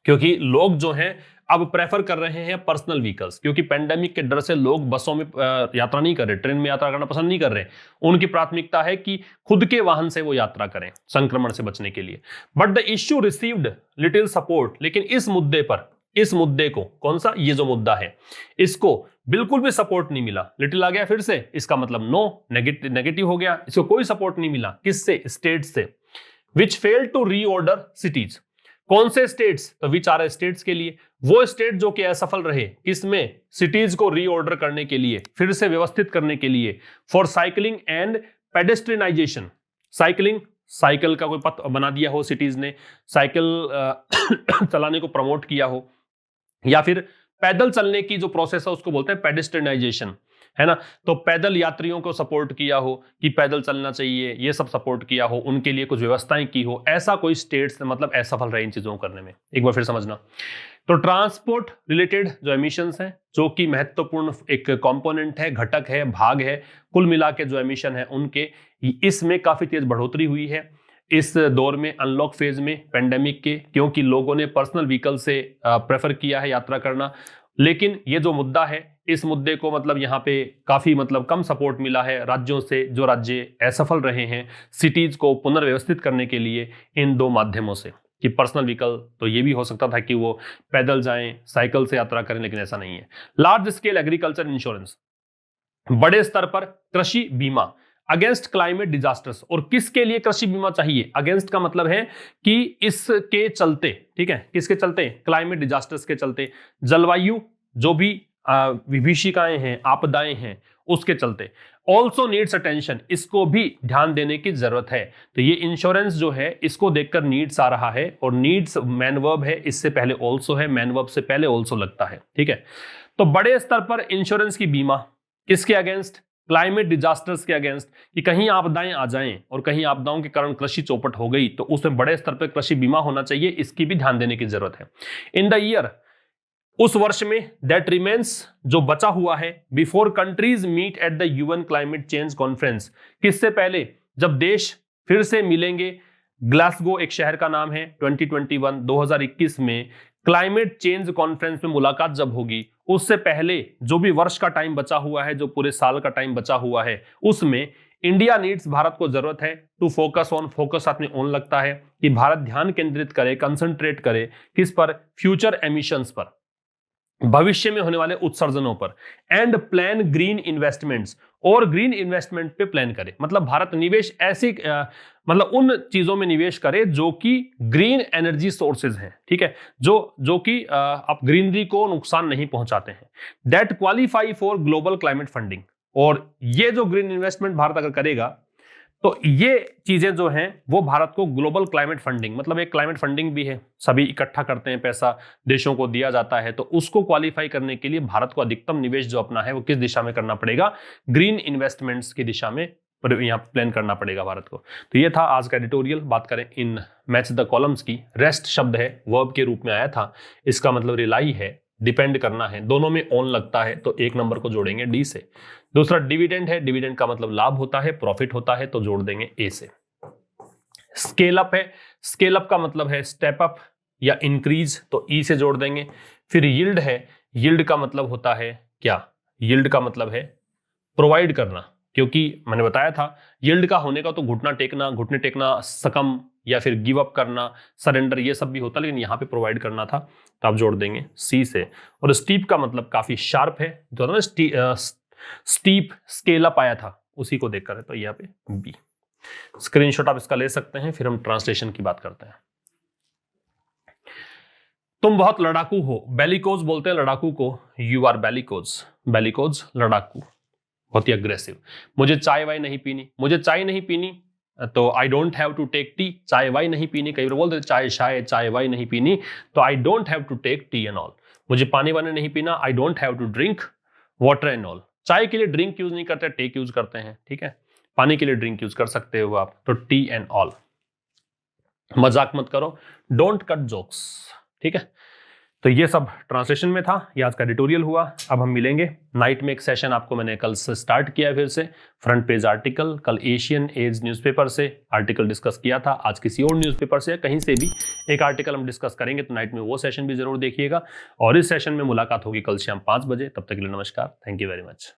क्योंकि लोग जो हैं अब प्रेफर कर रहे हैं पर्सनल व्हीकल्स, क्योंकि पेंडेमिक के डर से लोग बसों में यात्रा नहीं कर रहे, ट्रेन में यात्रा करना पसंद नहीं कर रहे। उनकी प्राथमिकता है कि खुद के वाहन से वो यात्रा करें संक्रमण से बचने के लिए। But the issue received little support, लेकिन इस मुद्दे पर, इस मुद्दे को, कौन सा, ये जो मुद्दा है, इसको बिल्कुल भी सपोर्ट नहीं मिला। लिटिल आ गया फिर से, इसका मतलब नो, नेगेटिव हो गया, इसको कोई सपोर्ट नहीं मिला। किससे, स्टेट से। विच फेल टू रीऑर्डर सिटीज, कौन से स्टेट्स, तो विच आर स्टेट्स के लिए, वो स्टेट जो कि असफल रहे इसमें सिटीज को रीऑर्डर करने के लिए, फिर से व्यवस्थित करने के लिए। For cycling and pedestrianisation, cycling, cycle का कोई पथ बना दिया हो सिटीज ने, साइकिल चलाने को प्रमोट किया हो, या फिर पैदल चलने की जो प्रोसेस है उसको बोलते हैं पेडेस्ट्रियनाइजेशन, है ना। तो पैदल यात्रियों को सपोर्ट किया हो कि पैदल चलना चाहिए, ये सब सपोर्ट किया हो, उनके लिए कुछ व्यवस्थाएं की हो, ऐसा कोई स्टेट्स मतलब असफल रहे इन चीजों को करने में। एक बार फिर समझना, तो ट्रांसपोर्ट रिलेटेड जो एमिशंस हैं, जो कि महत्वपूर्ण एक कंपोनेंट है, घटक है, भाग है, कुल मिला के जो एमिशन है उनके, इसमें काफी तेज बढ़ोतरी हुई है इस दौर में, अनलॉक फेज में पेंडेमिक के, क्योंकि लोगों ने पर्सनल व्हीकल से प्रेफर किया है यात्रा करना। लेकिन ये जो मुद्दा है, इस मुद्दे को मतलब यहाँ पे काफी मतलब कम सपोर्ट मिला है राज्यों से, जो राज्य असफल रहे हैं सिटीज को पुनर्व्यवस्थित करने के लिए इन दो माध्यमों से। कि पर्सनल व्हीकल तो ये भी हो सकता था कि वो पैदल जाएं, साइकिल से यात्रा करें, लेकिन ऐसा नहीं है। लार्ज स्केल एग्रीकल्चर इंश्योरेंस, बड़े स्तर पर कृषि बीमा अगेंस्ट क्लाइमेट डिजास्टर्स। और किसके लिए कृषि बीमा चाहिए, अगेंस्ट का मतलब है कि इसके चलते, ठीक है, किसके चलते, क्लाइमेट डिजास्टर्स के चलते, जलवायु जो भी विभीषिकाएं हैं, आपदाएं हैं, उसके चलते। ऑल्सो नीड्स अटेंशन, इसको भी ध्यान देने की जरूरत है। तो ये इंश्योरेंस जो है इसको देखकर नीड्स आ रहा है, और नीड्स मैन वर्ब है, इससे पहले ऑल्सो है, मैन वर्ब से पहले ऑल्सो लगता है, ठीक है। तो बड़े स्तर पर इंश्योरेंस की बीमा किसके अगेंस्ट, क्लाइमेट डिजास्टर्स के अगेंस्ट, कि कहीं आपदाएं आ जाएं और कहीं आपदाओं के कारण कृषि चौपट हो गई तो उसमें बड़े स्तर पर कृषि बीमा होना चाहिए, इसकी भी ध्यान देने की जरूरत है। इन द ईयर, उस वर्ष में, दैट रिमेन्स जो बचा हुआ है, before countries meet at the UN climate change conference, किससे पहले, जब देश फिर से मिलेंगे, ग्लासगो एक शहर का नाम है, 2021 में क्लाइमेट चेंज कॉन्फ्रेंस में मुलाकात जब होगी, उससे पहले जो भी वर्ष का टाइम बचा हुआ है, जो पूरे साल का टाइम बचा हुआ है, उसमें इंडिया नीड्स, भारत को जरूरत है टू फोकस ऑन, फोकस साथ में ऑन लगता है कि भारत ध्यान केंद्रित करे, कंसंट्रेट करे किस पर, फ्यूचर एमिशंस पर, भविष्य में होने वाले उत्सर्जनों पर, एंड प्लान ग्रीन इन्वेस्टमेंट्स, और ग्रीन इन्वेस्टमेंट पे प्लान करे। मतलब भारत निवेश ऐसी मतलब उन चीजों में निवेश करे जो कि ग्रीन एनर्जी सोर्सेज हैं, ठीक है, जो कि आप ग्रीनरी को नुकसान नहीं पहुंचाते हैं। That qualify for global climate funding, और ये जो ग्रीन इन्वेस्टमेंट भारत अगर करेगा तो ये चीजें जो हैं वो भारत को ग्लोबल क्लाइमेट फंडिंग, मतलब एक क्लाइमेट फंडिंग भी है, सभी इकट्ठा करते हैं पैसा, देशों को दिया जाता है, तो उसको क्वालिफाई करने के लिए भारत को अधिकतम निवेश जो अपना है वो किस दिशा में करना पड़ेगा, ग्रीन इन्वेस्टमेंट्स की दिशा में यहाँ प्लान करना पड़ेगा भारत को। तो ये था आज का एडिटोरियल। बात करें इन मैच द कॉलम्स की, रेस्ट शब्द है, वर्ब के रूप में आया था, इसका मतलब रिलाई है, डिपेंड करना है, दोनों में ऑन लगता है तो एक नंबर को जोड़ेंगे डी से। दूसरा डिविडेंड है, डिविडेंड का मतलब लाभ होता है, प्रॉफिट होता है, तो जोड़ देंगे ए से। स्केल अप है, स्केल अप का मतलब है स्टेप अप या इंक्रीज, तो ई से जोड़ देंगे। फिर यील्ड है, यील्ड का मतलब होता है क्या, यील्ड का मतलब है प्रोवाइड करना, क्योंकि मैंने बताया था यील्ड का होने का तो घुटने टेकना, सकम या फिर गिव अप करना, सरेंडर, ये सब भी होता, लेकिन यहाँ पे प्रोवाइड करना था, तो आप जोड़ देंगे सी से। और स्टीप का मतलब काफी शार्प है, जो था ना स्टीप स्केल अप आया था, उसी को देखकर है, तो यहाँ पे बी। स्क्रीनशॉट आप इसका ले सकते हैं, फिर हम ट्रांसलेशन की बात करते हैं। तुम बहुत लड़ाकू हो, बेलिकोज बोलते हैं लड़ाकू को, यू आर बेलिकोज, बेलिकोज लड़ाकू, बहुत ही अग्रेसिव। मुझे चाय वाय नहीं पीनी, मुझे चाय नहीं पीनी, तो I don't have to take tea, चाय वाय नहीं पीनी, कई बार बोलते चाय शाय, चाय वाय नहीं पीनी, तो I don't have to take tea and all. मुझे पानी वाने नहीं पीना, I don't have to drink water and all. चाय के लिए ड्रिंक यूज नहीं करते, टेक यूज करते हैं, ठीक है। पानी के लिए ड्रिंक यूज कर सकते हो आप, तो टी एंड ऑल। मजाक मत करो, डोंट कट जोक्स, ठीक है। तो ये सब ट्रांसलेशन में था, ये आज का एडिटोरियल हुआ। अब हम मिलेंगे नाइट में, एक सेशन आपको मैंने कल से स्टार्ट किया है, फिर से फ्रंट पेज आर्टिकल, कल एशियन एज न्यूज़पेपर से आर्टिकल डिस्कस किया था, आज किसी और न्यूज़पेपर से कहीं से भी एक आर्टिकल हम डिस्कस करेंगे, तो नाइट में वो सेशन भी जरूर देखिएगा। और इस सेशन में मुलाकात होगी कल शाम 5 बजे, तब तक के लिए नमस्कार, थैंक यू वेरी मच।